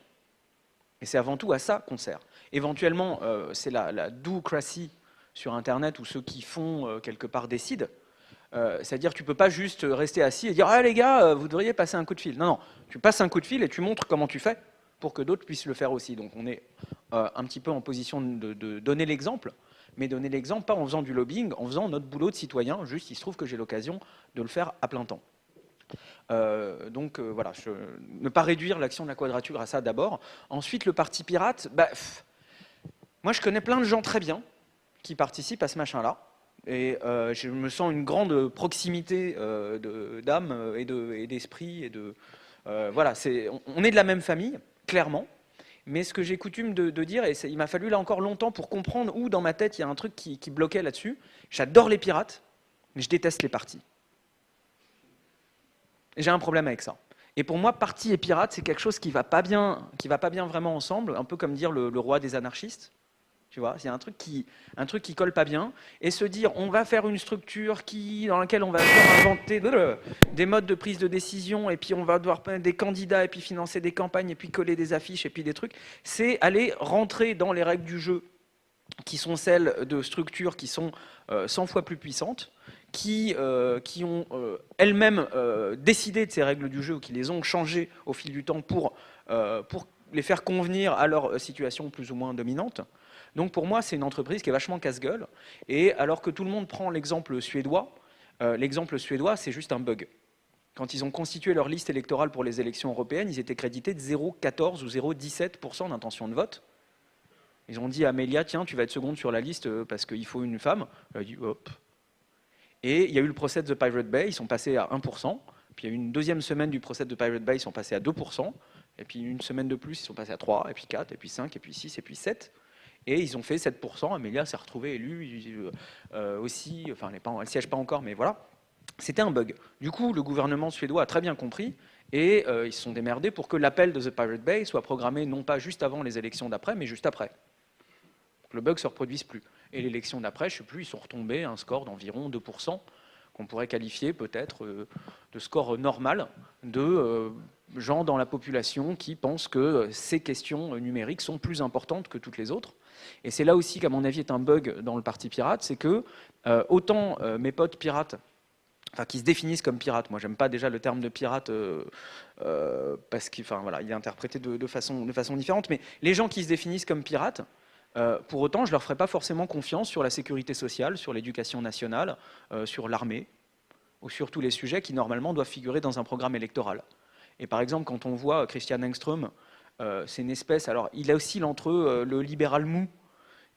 Et c'est avant tout à ça qu'on sert. Éventuellement, c'est la do-cracy sur Internet où ceux qui font quelque part décident. C'est-à-dire tu ne peux pas juste rester assis et dire « Ah les gars, vous devriez passer un coup de fil ». Non, non, tu passes un coup de fil et tu montres comment tu fais pour que d'autres puissent le faire aussi. Donc on est un petit peu en position de donner l'exemple, mais donner l'exemple pas en faisant du lobbying, en faisant notre boulot de citoyen. Juste, il se trouve que j'ai l'occasion de le faire à plein temps. Voilà, ne pas réduire l'action de la Quadrature à ça d'abord. Ensuite, le Parti Pirate, moi je connais plein de gens très bien qui participent à ce machin-là. Et je me sens une grande proximité d'âme et d'esprit. Voilà, on est de la même famille, clairement. Mais ce que j'ai coutume de dire, et il m'a fallu là encore longtemps pour comprendre où dans ma tête il y a un truc qui bloquait là-dessus, j'adore les pirates, mais je déteste les partis. J'ai un problème avec ça. Et pour moi, parti et pirate, c'est quelque chose qui va pas bien vraiment ensemble, un peu comme dire le roi des anarchistes. Tu vois, il y a un truc qui colle pas bien, et se dire on va faire une structure dans laquelle on va faire inventer des modes de prise de décision, et puis on va devoir prendre des candidats, et puis financer des campagnes, et puis coller des affiches, et puis des trucs, c'est aller rentrer dans les règles du jeu, qui sont celles de structures qui sont 100 fois plus puissantes, qui ont elles-mêmes décidé de ces règles du jeu, ou qui les ont changées au fil du temps pour les faire convenir à leur situation plus ou moins dominante. Donc pour moi, c'est une entreprise qui est vachement casse-gueule. Et alors que tout le monde prend l'exemple suédois, c'est juste un bug. Quand ils ont constitué leur liste électorale pour les élections européennes, ils étaient crédités de 0,14 ou 0,17% d'intention de vote. Ils ont dit à Amélia, tiens, tu vas être seconde sur la liste parce qu'il faut une femme. Elle a dit, hop. Et il y a eu le procès de The Pirate Bay, ils sont passés à 1%. Puis il y a eu une deuxième semaine du procès de Pirate Bay, ils sont passés à 2%. Et puis une semaine de plus, ils sont passés à 3, et puis 4, et puis 5, et puis 6, et puis 7. Et ils ont fait 7%. Amélia s'est retrouvée élue aussi. Enfin, elle ne siège pas encore, mais voilà. C'était un bug. Du coup, le gouvernement suédois a très bien compris et ils se sont démerdés pour que l'appel de The Pirate Bay soit programmé non pas juste avant les élections d'après, mais juste après. Que le bug ne se reproduise plus. Et l'élection d'après, je ne sais plus, ils sont retombés à un score d'environ 2%, qu'on pourrait qualifier peut-être de score normal de gens dans la population qui pensent que ces questions numériques sont plus importantes que toutes les autres. Et c'est là aussi qu'à mon avis est un bug dans le parti pirate, c'est que autant mes potes pirates, enfin qui se définissent comme pirates, moi j'aime pas déjà le terme de pirate parce qu'il voilà, il est interprété de façon différente, mais les gens qui se définissent comme pirates, pour autant je leur ferai pas forcément confiance sur la sécurité sociale, sur l'éducation nationale, sur l'armée, ou sur tous les sujets qui normalement doivent figurer dans un programme électoral. Et par exemple, quand on voit Christian Engström, c'est une espèce, alors il oscille entre le libéral mou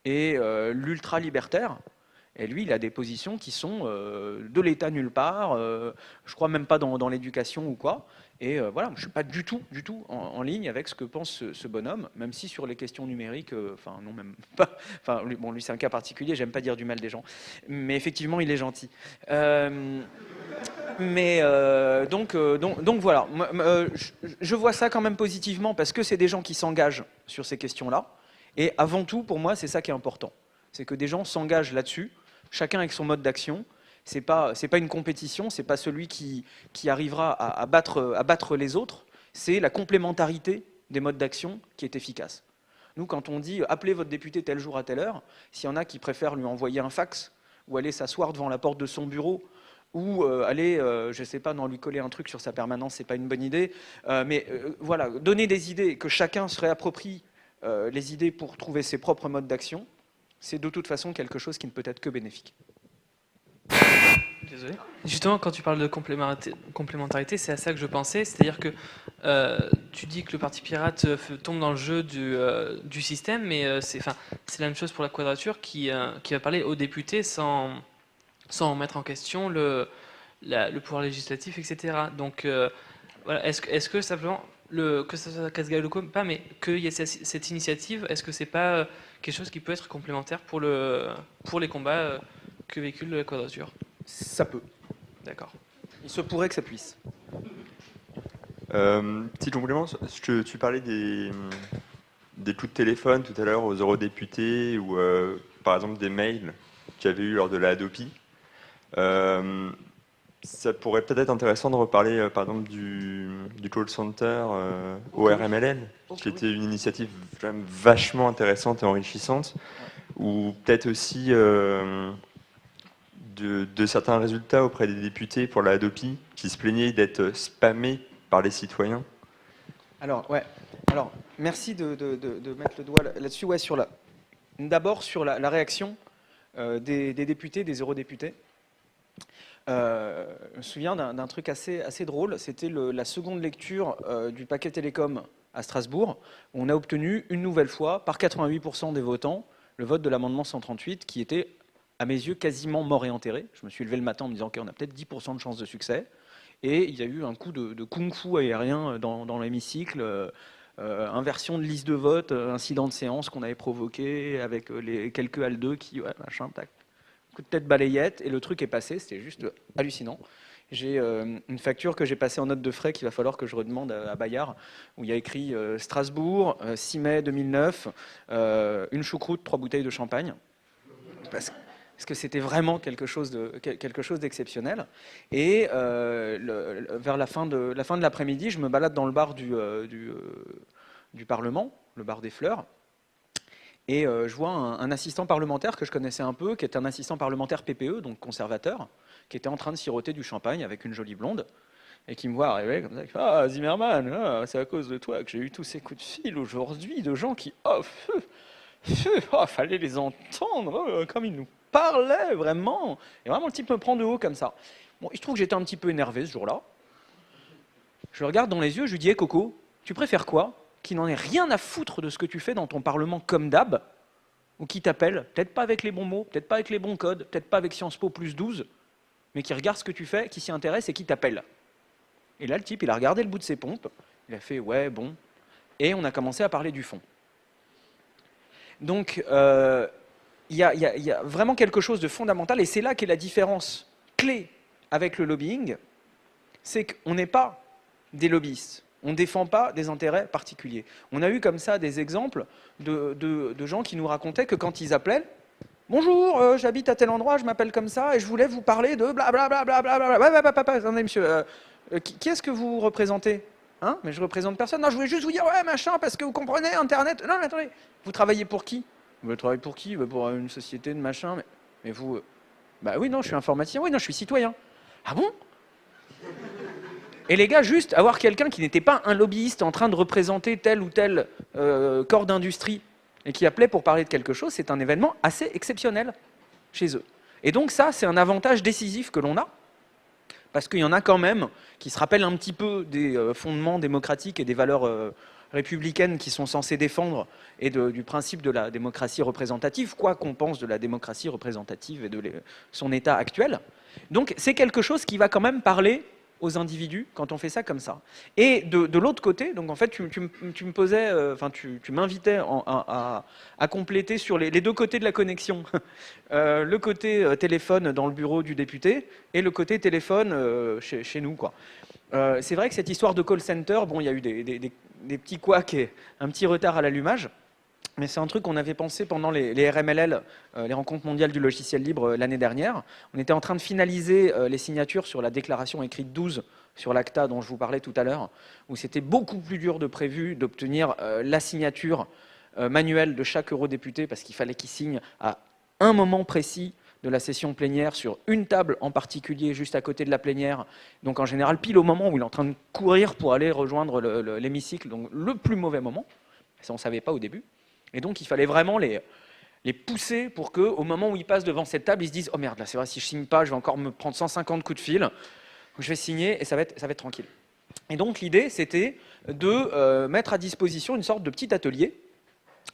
et l'ultra-libertaire, et lui, il a des positions qui sont de l'État nulle part, je crois même pas dans l'éducation ou quoi, et voilà, je ne suis pas du tout en ligne avec ce que pense ce bonhomme, même si sur les questions numériques, enfin non même pas, enfin lui c'est un cas particulier, j'aime pas dire du mal des gens, mais effectivement il est gentil. Donc voilà, je vois ça quand même positivement parce que c'est des gens qui s'engagent sur ces questions-là. Et avant tout, pour moi, c'est ça qui est important. C'est que des gens s'engagent là-dessus, chacun avec son mode d'action. C'est pas une compétition, c'est pas celui qui arrivera à battre les autres. C'est la complémentarité des modes d'action qui est efficace. Nous, quand on dit appelez votre député tel jour à telle heure, s'il y en a qui préfèrent lui envoyer un fax ou aller s'asseoir devant la porte de son bureau, ou aller, je sais pas, lui coller un truc sur sa permanence, c'est pas une bonne idée. Voilà, donner des idées, que chacun se réapproprie les idées pour trouver ses propres modes d'action, c'est de toute façon quelque chose qui ne peut être que bénéfique. Désolé. Justement, quand tu parles de complémentarité, c'est à ça que je pensais. C'est-à-dire que tu dis que le Parti pirate tombe dans le jeu du système, mais c'est la même chose pour la Quadrature qui va parler aux députés sans mettre en question le pouvoir législatif, etc. Donc, voilà, est-ce que simplement, que ça soit casse-gueule ou pas, mais qu'il y ait cette initiative, est-ce que c'est pas quelque chose qui peut être complémentaire pour les combats que véhicule la Quadrature? Ça peut. D'accord. Il se pourrait que ça puisse. Petit complément, tu parlais des coups de téléphone tout à l'heure aux eurodéputés ou par exemple des mails qu'il y avait eu lors de la Hadopi. Ça pourrait peut-être être intéressant de reparler par exemple du call center ORMLN, qui était une initiative quand même vachement intéressante et enrichissante, ou peut-être aussi de certains résultats auprès des députés pour la Hadopi qui se plaignaient d'être spammés par les citoyens. Alors, merci de mettre le doigt là-dessus. Ouais, d'abord sur la réaction des députés, des eurodéputés. Je me souviens d'un truc assez drôle. C'était la seconde lecture du paquet télécom à Strasbourg, où on a obtenu une nouvelle fois, par 88% des votants, le vote de l'amendement 138, qui était, à mes yeux, quasiment mort et enterré. Je me suis levé le matin en me disant qu'on a peut-être 10% de chance de succès. Et il y a eu un coup de kung-fu aérien dans l'hémicycle, inversion de liste de vote, incident de séance qu'on avait provoqué avec les quelques Aldeux qui, machin, tac, coup de tête balayette, et le truc est passé, c'était juste hallucinant. J'ai une facture que j'ai passée en note de frais qu'il va falloir que je redemande à Bayard, où il y a écrit Strasbourg, 6 mai 2009, une choucroute, 3 bouteilles de champagne. Parce que c'était vraiment quelque chose d'exceptionnel. Et vers la fin de l'après-midi, je me balade dans le bar du Parlement, le bar des Fleurs, et je vois un assistant parlementaire que je connaissais un peu, qui est un assistant parlementaire PPE, donc conservateur, qui était en train de siroter du champagne avec une jolie blonde, et qui me voit arriver comme ça, ah Zimmermann, c'est à cause de toi que j'ai eu tous ces coups de fil aujourd'hui, de gens qui, fallait les entendre, comme ils nous parlaient, vraiment. Et vraiment, le type me prend de haut comme ça. Bon, il se trouve que j'étais un petit peu énervé ce jour-là. Je le regarde dans les yeux, je lui dis, hey, Coco, tu préfères quoi? Qu'il n'en ait rien à foutre de ce que tu fais dans ton Parlement comme d'hab, ou qui t'appelle, peut-être pas avec les bons mots, peut-être pas avec les bons codes, peut-être pas avec Sciences Po plus 12, mais qui regarde ce que tu fais, qui s'y intéresse et qui t'appelle. Et là, le type, il a regardé le bout de ses pompes, il a fait « ouais, bon », et on a commencé à parler du fond. Donc, il y a vraiment quelque chose de fondamental, et c'est là qu'est la différence clé avec le lobbying, c'est qu'on n'est pas des lobbyistes, on ne défend pas des intérêts particuliers. On a eu comme ça des exemples de gens qui nous racontaient que quand ils appelaient, « Bonjour, j'habite à tel endroit, je m'appelle comme ça, et je voulais vous parler de blablabla, attendez monsieur, qui est-ce que vous représentez ? Hein ? Mais je représente personne. Non, je voulais juste vous dire, ouais, machin, parce que vous comprenez, Internet. Non, mais attendez, vous travaillez pour qui ? Vous travaillez pour qui ? Pour une société de machin. Mais vous, bah oui, non, je suis informaticien. Oui, non, je suis citoyen. Ah bon ? Et les gars, juste avoir quelqu'un qui n'était pas un lobbyiste en train de représenter tel ou tel corps d'industrie et qui appelait pour parler de quelque chose, c'est un événement assez exceptionnel chez eux. Et donc ça, c'est un avantage décisif que l'on a, parce qu'il y en a quand même qui se rappellent un petit peu des fondements démocratiques et des valeurs républicaines qui sont censées défendre et du principe de la démocratie représentative, quoi qu'on pense de la démocratie représentative et de son état actuel. Donc c'est quelque chose qui va quand même parler aux individus quand on fait ça comme ça. Et de l'autre côté, donc en fait, tu me posais, enfin tu m'invitais à compléter sur les deux côtés de la connexion. Le côté téléphone dans le bureau du député et le côté téléphone chez nous, quoi. C'est vrai que cette histoire de call center, bon, il y a eu des petits couacs et un petit retard à l'allumage. Mais c'est un truc qu'on avait pensé pendant les RMLL, les rencontres mondiales du logiciel libre l'année dernière. On était en train de finaliser les signatures sur la déclaration écrite 12 sur l'ACTA dont je vous parlais tout à l'heure, où c'était beaucoup plus dur de prévu d'obtenir la signature manuelle de chaque eurodéputé parce qu'il fallait qu'il signe à un moment précis de la session plénière sur une table en particulier juste à côté de la plénière, donc en général pile au moment où il est en train de courir pour aller rejoindre l'hémicycle, donc le plus mauvais moment, ça on ne savait pas au début. Et donc, il fallait vraiment les pousser pour qu'au moment où ils passent devant cette table, ils se disent « Oh merde, là, c'est vrai, si je ne signe pas, je vais encore me prendre 150 coups de fil. Je vais signer et ça va être tranquille. » Et donc, l'idée, c'était de mettre à disposition une sorte de petit atelier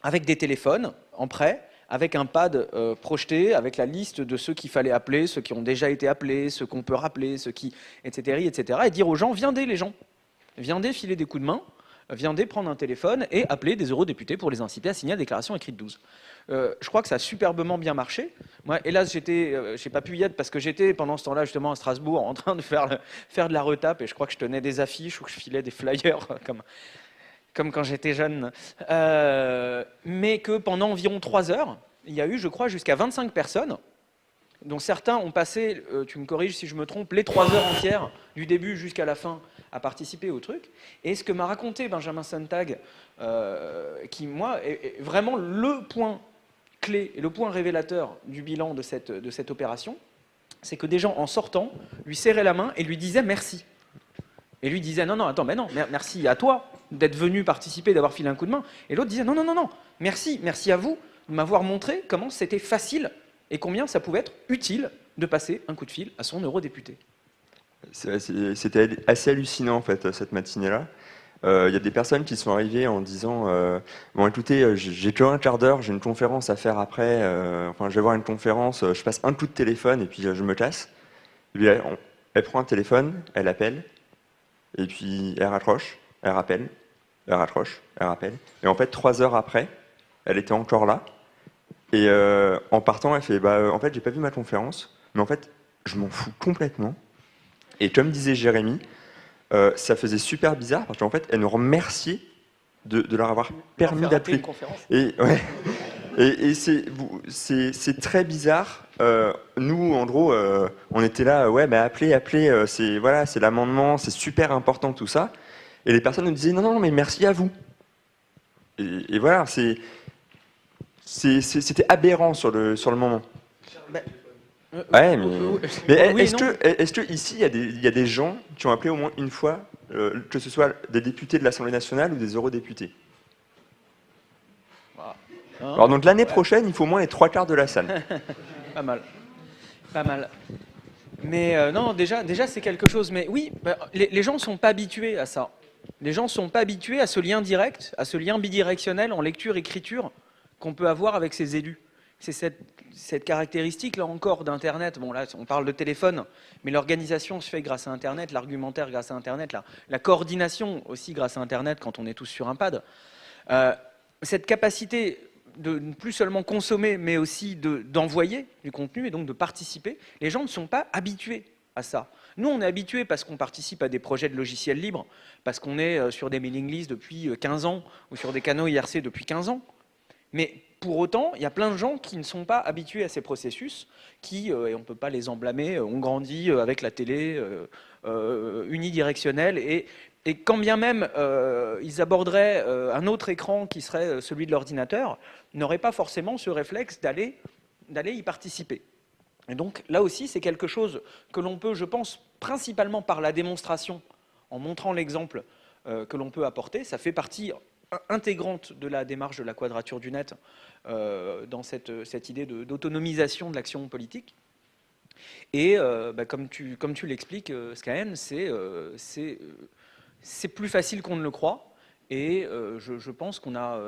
avec des téléphones en prêt, avec un pad projeté, avec la liste de ceux qu'il fallait appeler, ceux qui ont déjà été appelés, ceux qu'on peut rappeler, ceux qui, etc., et dire aux gens « Viendez, les gens, viendez filer des coups de main. » Viendez prendre un téléphone et appeler des eurodéputés pour les inciter à signer la déclaration écrite 12. Je crois que ça a superbement bien marché. Moi, hélas, j'ai pas pu y être parce que j'étais pendant ce temps-là justement à Strasbourg en train de faire de la retape et je crois que je tenais des affiches ou que je filais des flyers comme quand j'étais jeune. Mais que pendant environ 3 heures, il y a eu, je crois, jusqu'à 25 personnes, dont certains ont passé, tu me corriges si je me trompe, les 3 heures entières, du début jusqu'à la fin, à participer au truc. Et ce que m'a raconté Benjamin Sontag, qui, moi, est vraiment le point clé et le point révélateur du bilan de cette opération, c'est que des gens, en sortant, lui serraient la main et lui disaient merci. Et lui disait non, attends, mais non, merci à toi d'être venu participer, d'avoir filé un coup de main. Et l'autre disait non, merci à vous de m'avoir montré comment c'était facile et combien ça pouvait être utile de passer un coup de fil à son eurodéputé. C'était assez hallucinant en fait cette matinée-là. Il y a des personnes qui sont arrivées en disant bon écoutez, j'ai que un quart d'heure, j'ai une conférence à faire après, enfin je vais voir une conférence, je passe un coup de téléphone et puis je me casse. Et puis, elle prend un téléphone, elle appelle, et puis elle raccroche, elle rappelle, elle raccroche, elle rappelle. Et en fait 3 heures après, elle était encore là. Et en partant, elle fait en fait j'ai pas vu ma conférence, mais en fait je m'en fous complètement. Et comme disait Jérémy, ça faisait super bizarre parce qu'en fait, elle nous remerciait de leur avoir permis d'appeler. Et, ouais, et c'est très bizarre. Nous, en gros, on était là, ouais, appelez, c'est l'amendement, c'est super important tout ça. Et les personnes nous disaient non, mais merci à vous. Et voilà, c'était aberrant sur le moment. Ouais, mais est-ce que ici il y a des gens qui ont appelé au moins une fois, que ce soit des députés de l'Assemblée nationale ou des eurodéputés? Alors donc l'année prochaine, il faut au moins les 3/4 de la salle. Pas mal. Mais non, déjà c'est quelque chose. Mais oui, les gens ne sont pas habitués à ça. Les gens ne sont pas habitués à ce lien direct, à ce lien bidirectionnel en lecture-écriture qu'on peut avoir avec ses élus. C'est cette caractéristique, là encore, d'Internet. Bon, là, on parle de téléphone, mais l'organisation se fait grâce à Internet, l'argumentaire grâce à Internet, la coordination aussi grâce à Internet quand on est tous sur un pad. Cette capacité de ne plus seulement consommer, mais aussi d'envoyer du contenu et donc de participer, les gens ne sont pas habitués à ça. Nous, on est habitués parce qu'on participe à des projets de logiciels libres, parce qu'on est sur des mailing lists depuis 15 ans ou sur des canaux IRC depuis 15 ans. Mais pour autant, il y a plein de gens qui ne sont pas habitués à ces processus, qui, et on ne peut pas les en blâmer, ont grandi avec la télé unidirectionnelle, et quand bien même ils aborderaient un autre écran qui serait celui de l'ordinateur, n'auraient pas forcément ce réflexe d'aller y participer. Et donc là aussi, c'est quelque chose que l'on peut, je pense, principalement par la démonstration, en montrant l'exemple que l'on peut apporter, ça fait partie intégrante de la démarche de la Quadrature du Net dans cette idée d'autonomisation de l'action politique. Et comme tu l'expliques, Skaen, c'est plus facile qu'on ne le croit. Et je pense qu'on a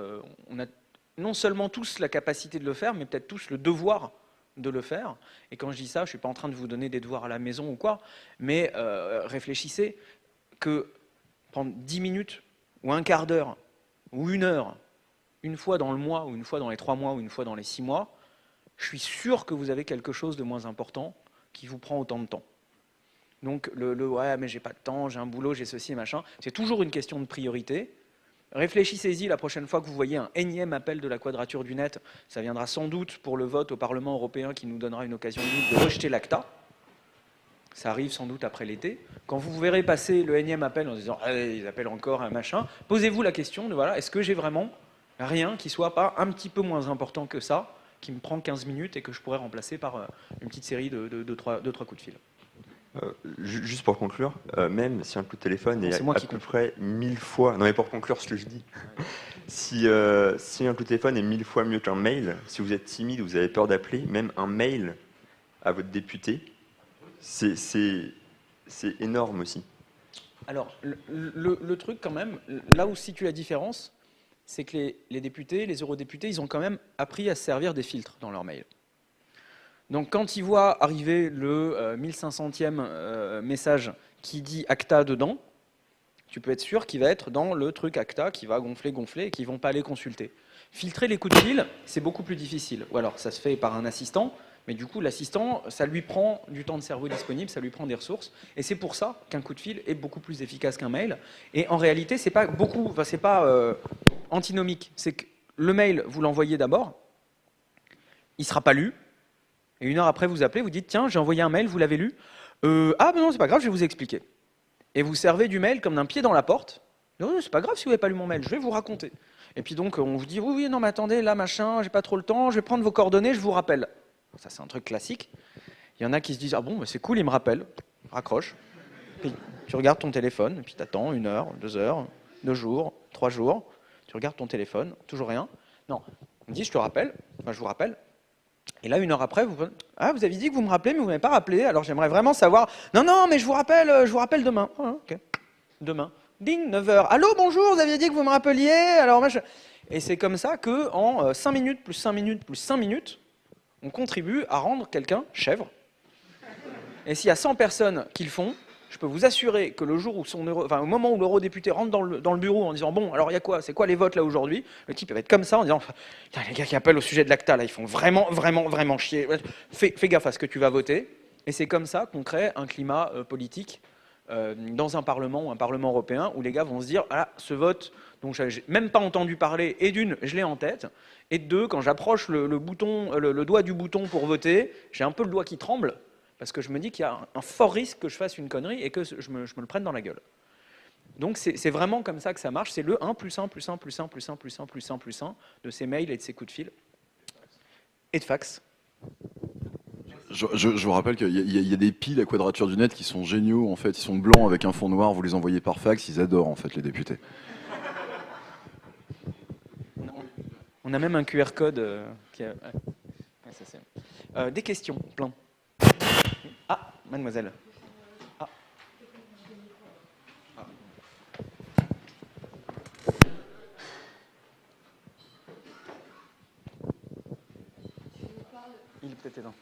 non seulement tous la capacité de le faire, mais peut-être tous le devoir de le faire. Et quand je dis ça, je ne suis pas en train de vous donner des devoirs à la maison ou quoi, mais réfléchissez que prendre 10 minutes ou un quart d'heure ou une heure, une fois dans le mois, ou une fois dans les 3 mois, ou une fois dans les 6 mois, je suis sûr que vous avez quelque chose de moins important qui vous prend autant de temps. Donc ouais, mais j'ai pas de temps, j'ai un boulot, j'ai ceci et machin, c'est toujours une question de priorité. Réfléchissez-y la prochaine fois que vous voyez un énième appel de la Quadrature du Net, ça viendra sans doute pour le vote au Parlement européen qui nous donnera une occasion unique de rejeter l'ACTA. Ça arrive sans doute après l'été. Quand vous verrez passer le énième appel en disant allez, ils appellent encore un machin, posez-vous la question de voilà, est-ce que j'ai vraiment rien qui soit pas un petit peu moins important que ça, qui me prend 15 minutes et que je pourrais remplacer par une petite série de trois coups de fil. Juste pour conclure, même si un coup de téléphone est à peu près 1000 fois... Non mais pour conclure ce que je dis, si un coup de téléphone est 1000 fois mieux qu'un mail, si vous êtes timide, vous avez peur d'appeler, même un mail à votre député, c'est énorme aussi. Alors, le truc quand même, là où se situe la différence, c'est que les députés, les eurodéputés, ils ont quand même appris à se servir des filtres dans leur mail. Donc quand ils voient arriver le 1500e message qui dit ACTA dedans, tu peux être sûr qu'il va être dans le truc ACTA qui va gonfler et qu'ils ne vont pas aller consulter. Filtrer les coups de fil, c'est beaucoup plus difficile. Ou alors ça se fait par un assistant, mais du coup l'assistant, ça lui prend du temps de cerveau disponible, ça lui prend des ressources, et c'est pour ça qu'un coup de fil est beaucoup plus efficace qu'un mail. Et en réalité, c'est pas antinomique. C'est que le mail, vous l'envoyez d'abord, il ne sera pas lu. Et une heure après, vous appelez, vous dites, tiens, j'ai envoyé un mail, vous l'avez lu? Ah, ben non, c'est pas grave, je vais vous expliquer. Et vous servez du mail comme d'un pied dans la porte. Non, c'est pas grave si vous n'avez pas lu mon mail, je vais vous raconter. Et puis donc, on vous dit, oui, non, mais attendez, là, machin, j'ai pas trop le temps, je vais prendre vos coordonnées, je vous rappelle. Ça, c'est un truc classique. Il y en a qui se disent, ah bon, bah, c'est cool, il me rappelle. Raccroche. Puis tu regardes ton téléphone, et puis tu attends 1 heure, 2 heures, 2 jours, 3 jours. Tu regardes ton téléphone, toujours rien. Non, on me dit, je te rappelle, enfin, je vous rappelle. Et là, 1 heure après, vous avez dit que vous me rappelez, mais vous ne m'avez pas rappelé, alors j'aimerais vraiment savoir... Non, mais je vous rappelle demain. Ah, ok. Demain. Ding, 9 heures. Allô, bonjour, vous aviez dit que vous me rappeliez, alors... Et c'est comme ça qu'en 5 minutes, plus 5 minutes, plus 5 minutes, on contribue à rendre quelqu'un chèvre. Et s'il y a 100 personnes qui le font, je peux vous assurer que le jour où au moment où l'eurodéputé rentre dans le bureau en disant bon, alors il y a quoi? C'est quoi les votes là aujourd'hui? Le type va être comme ça en disant les gars qui appellent au sujet de l'ACTA là, ils font vraiment chier. Fais gaffe à ce que tu vas voter. Et c'est comme ça qu'on crée un climat politique dans un parlement ou un parlement européen où les gars vont se dire ah ce vote dont j'ai même pas entendu parler, et d'une je l'ai en tête, et de deux quand j'approche le doigt du bouton pour voter, j'ai un peu le doigt qui tremble. Parce que je me dis qu'il y a un fort risque que je fasse une connerie et que je me le prenne dans la gueule. Donc c'est vraiment comme ça que ça marche. C'est le 1 plus 1 plus 1 plus 1 plus 1 plus 1 plus 1 plus 1 de ces mails et de ces coups de fil. Et de fax. Je vous rappelle qu'il y a des piles à Quadrature du Net qui sont géniaux. En fait, ils sont blancs avec un fond noir. Vous les envoyez par fax. Ils adorent en fait les députés. On a même un QR code qui a... des questions, plein. Ah, mademoiselle. Ah. s'est éteint.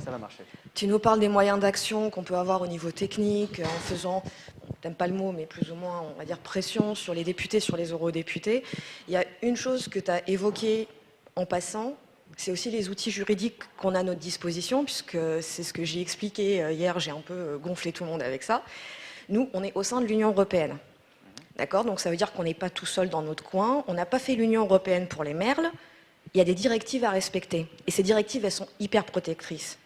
Ça va marcher. Tu nous parles des moyens d'action qu'on peut avoir au niveau technique, en faisant, t'aimes pas le mot, mais plus ou moins, on va dire, pression sur les députés, sur les eurodéputés. Il y a une chose que tu as évoquée en passant, c'est aussi les outils juridiques qu'on a à notre disposition, puisque c'est ce que j'ai expliqué hier, j'ai un peu gonflé tout le monde avec ça. Nous, on est au sein de l'Union européenne. D'accord ? Donc ça veut dire qu'on n'est pas tout seul dans notre coin. On n'a pas fait l'Union européenne pour les merles. Il y a des directives à respecter. Et ces directives, elles sont hyper protectrices.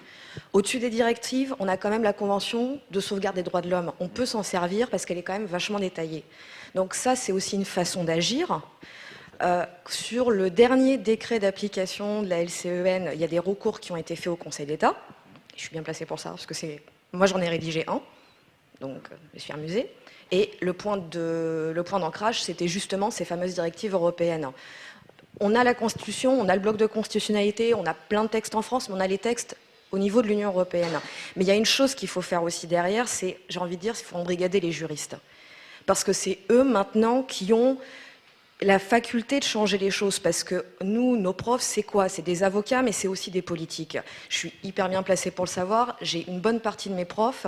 Au-dessus des directives, on a quand même la Convention de sauvegarde des droits de l'homme. On peut s'en servir parce qu'elle est quand même vachement détaillée. Donc ça, c'est aussi une façon d'agir. Sur le dernier décret d'application de la LCEN, il y a des recours qui ont été faits au Conseil d'État. Je suis bien placée pour ça, parce que moi j'en ai rédigé un, donc je me suis amusée. Et le point d'ancrage, c'était justement ces fameuses directives européennes. On a la Constitution, on a le bloc de constitutionnalité, on a plein de textes en France, mais on a les textes au niveau de l'Union européenne. Mais il y a une chose qu'il faut faire aussi derrière, c'est, j'ai envie de dire, il faut embrigader les juristes. Parce que c'est eux maintenant qui ont la faculté de changer les choses, parce que nous, nos profs, c'est quoi? C'est des avocats, mais c'est aussi des politiques. Je suis hyper bien placée pour le savoir. J'ai une bonne partie de mes profs,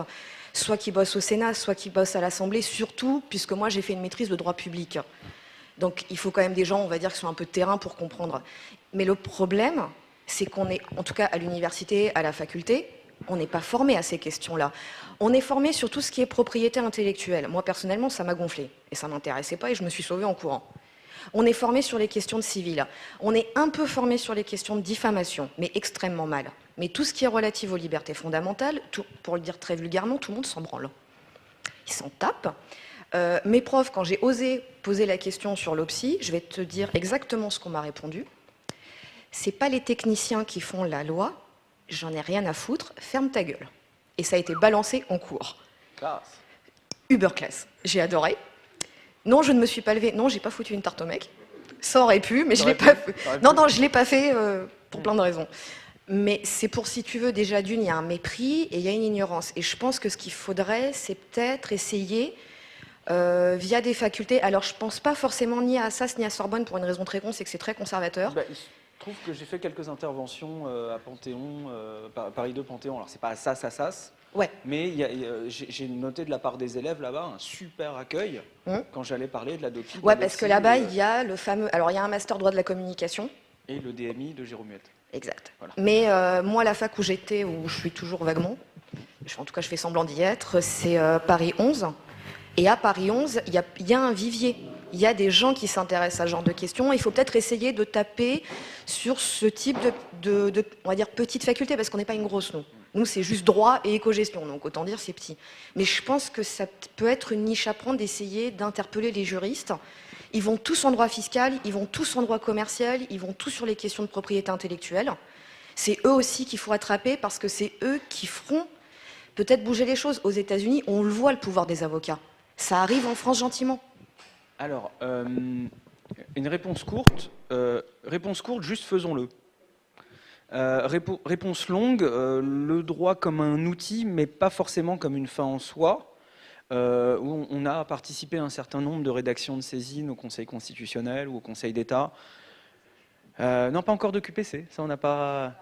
soit qui bossent au Sénat, soit qui bossent à l'Assemblée, surtout puisque moi, j'ai fait une maîtrise de droit public. Donc, il faut quand même des gens, on va dire, qui sont un peu de terrain pour comprendre. Mais le problème, c'est qu'on est, en tout cas à l'université, à la faculté, on n'est pas formé à ces questions-là. On est formé sur tout ce qui est propriété intellectuelle. Moi, personnellement, ça m'a gonflé. Et ça ne m'intéressait pas et je me suis sauvée en courant. On est formé sur les questions de civil. On est un peu formé sur les questions de diffamation, mais extrêmement mal. Mais tout ce qui est relatif aux libertés fondamentales, pour le dire très vulgairement, tout le monde s'en branle. Ils s'en tapent. Mes profs, quand j'ai osé poser la question sur l'OPSI, je vais te dire exactement ce qu'on m'a répondu. C'est pas les techniciens qui font la loi, j'en ai rien à foutre, ferme ta gueule. Et ça a été balancé en cours. Classe. Uber class, j'ai adoré. Non, je ne me suis pas levée. Non, j'ai pas foutu une tarte au mec. Ça aurait pu, mais je l'ai pas fait. Non, je l'ai pas fait pour plein de raisons. Mais c'est pour, si tu veux, déjà d'une, il y a un mépris et il y a une ignorance. Et je pense que ce qu'il faudrait, c'est peut-être essayer, via des facultés. Alors, je pense pas forcément ni à Assas ni à Sorbonne pour une raison très con, c'est que c'est très conservateur. Il se trouve que j'ai fait quelques interventions à Panthéon, Paris 2 Panthéon. Alors, c'est pas Assas. Ouais. Mais j'ai noté de la part des élèves là-bas un super accueil quand j'allais parler de la DOPI. Ouais, parce que là-bas, il y a le fameux... Alors, il y a un master droit de la communication. Et le DMI de Jérôme Huette. Exact. Voilà. Mais moi, la fac où j'étais, où je suis toujours vaguement, en tout cas, je fais semblant d'y être, c'est Paris 11. Et à Paris 11, il y a un vivier. Il y a des gens qui s'intéressent à ce genre de questions. Il faut peut-être essayer de taper sur ce type de on va dire, petite faculté, parce qu'on n'est pas une grosse, nous. Nous, c'est juste droit et éco-gestion, donc autant dire c'est petit. Mais je pense que ça peut être une niche à prendre d'essayer d'interpeller les juristes. Ils vont tous en droit fiscal, ils vont tous en droit commercial, ils vont tous sur les questions de propriété intellectuelle. C'est eux aussi qu'il faut attraper, parce que c'est eux qui feront peut-être bouger les choses. Aux États-Unis, on le voit, le pouvoir des avocats. Ça arrive en France gentiment. Alors, une réponse courte. Juste faisons-le. Réponse longue, le droit comme un outil, mais pas forcément comme une fin en soi. Où on a participé à un certain nombre de rédactions de saisines au Conseil constitutionnel ou au Conseil d'État. Non, pas encore de QPC, ça on n'a pas...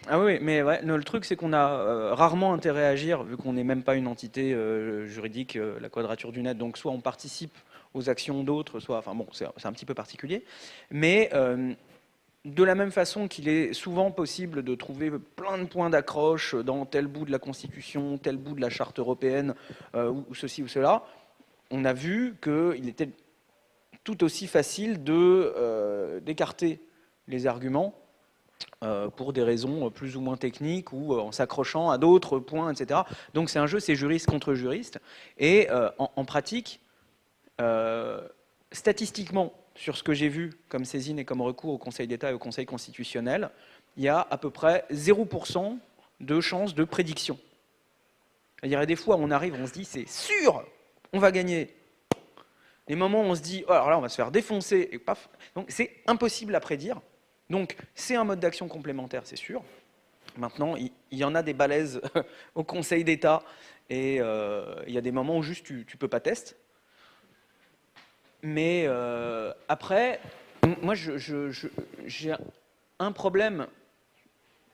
Ah oui, mais ouais, non, le truc c'est qu'on a rarement intérêt à agir, vu qu'on n'est même pas une entité juridique, la Quadrature du Net, donc soit on participe aux actions d'autres, soit... Enfin bon, c'est un petit peu particulier. Mais de la même façon qu'il est souvent possible de trouver plein de points d'accroche dans tel bout de la Constitution, tel bout de la Charte européenne, ou ceci ou cela, on a vu qu'il était tout aussi facile d'écarter les arguments pour des raisons plus ou moins techniques ou en s'accrochant à d'autres points, etc. Donc c'est un jeu, c'est juriste contre juriste. Et en pratique, statistiquement, sur ce que j'ai vu comme saisine et comme recours au Conseil d'État et au Conseil constitutionnel, il y a à peu près 0% de chance de prédiction. C'est-à-dire, des fois, on arrive, on se dit, c'est sûr, on va gagner. Les moments où on se dit, oh, alors là, on va se faire défoncer, et paf. Donc, c'est impossible à prédire. Donc, c'est un mode d'action complémentaire, c'est sûr. Maintenant, il y en a des balaises au Conseil d'État, et il y a des moments où juste tu peux pas tester. Mais après, Moi, j'ai un problème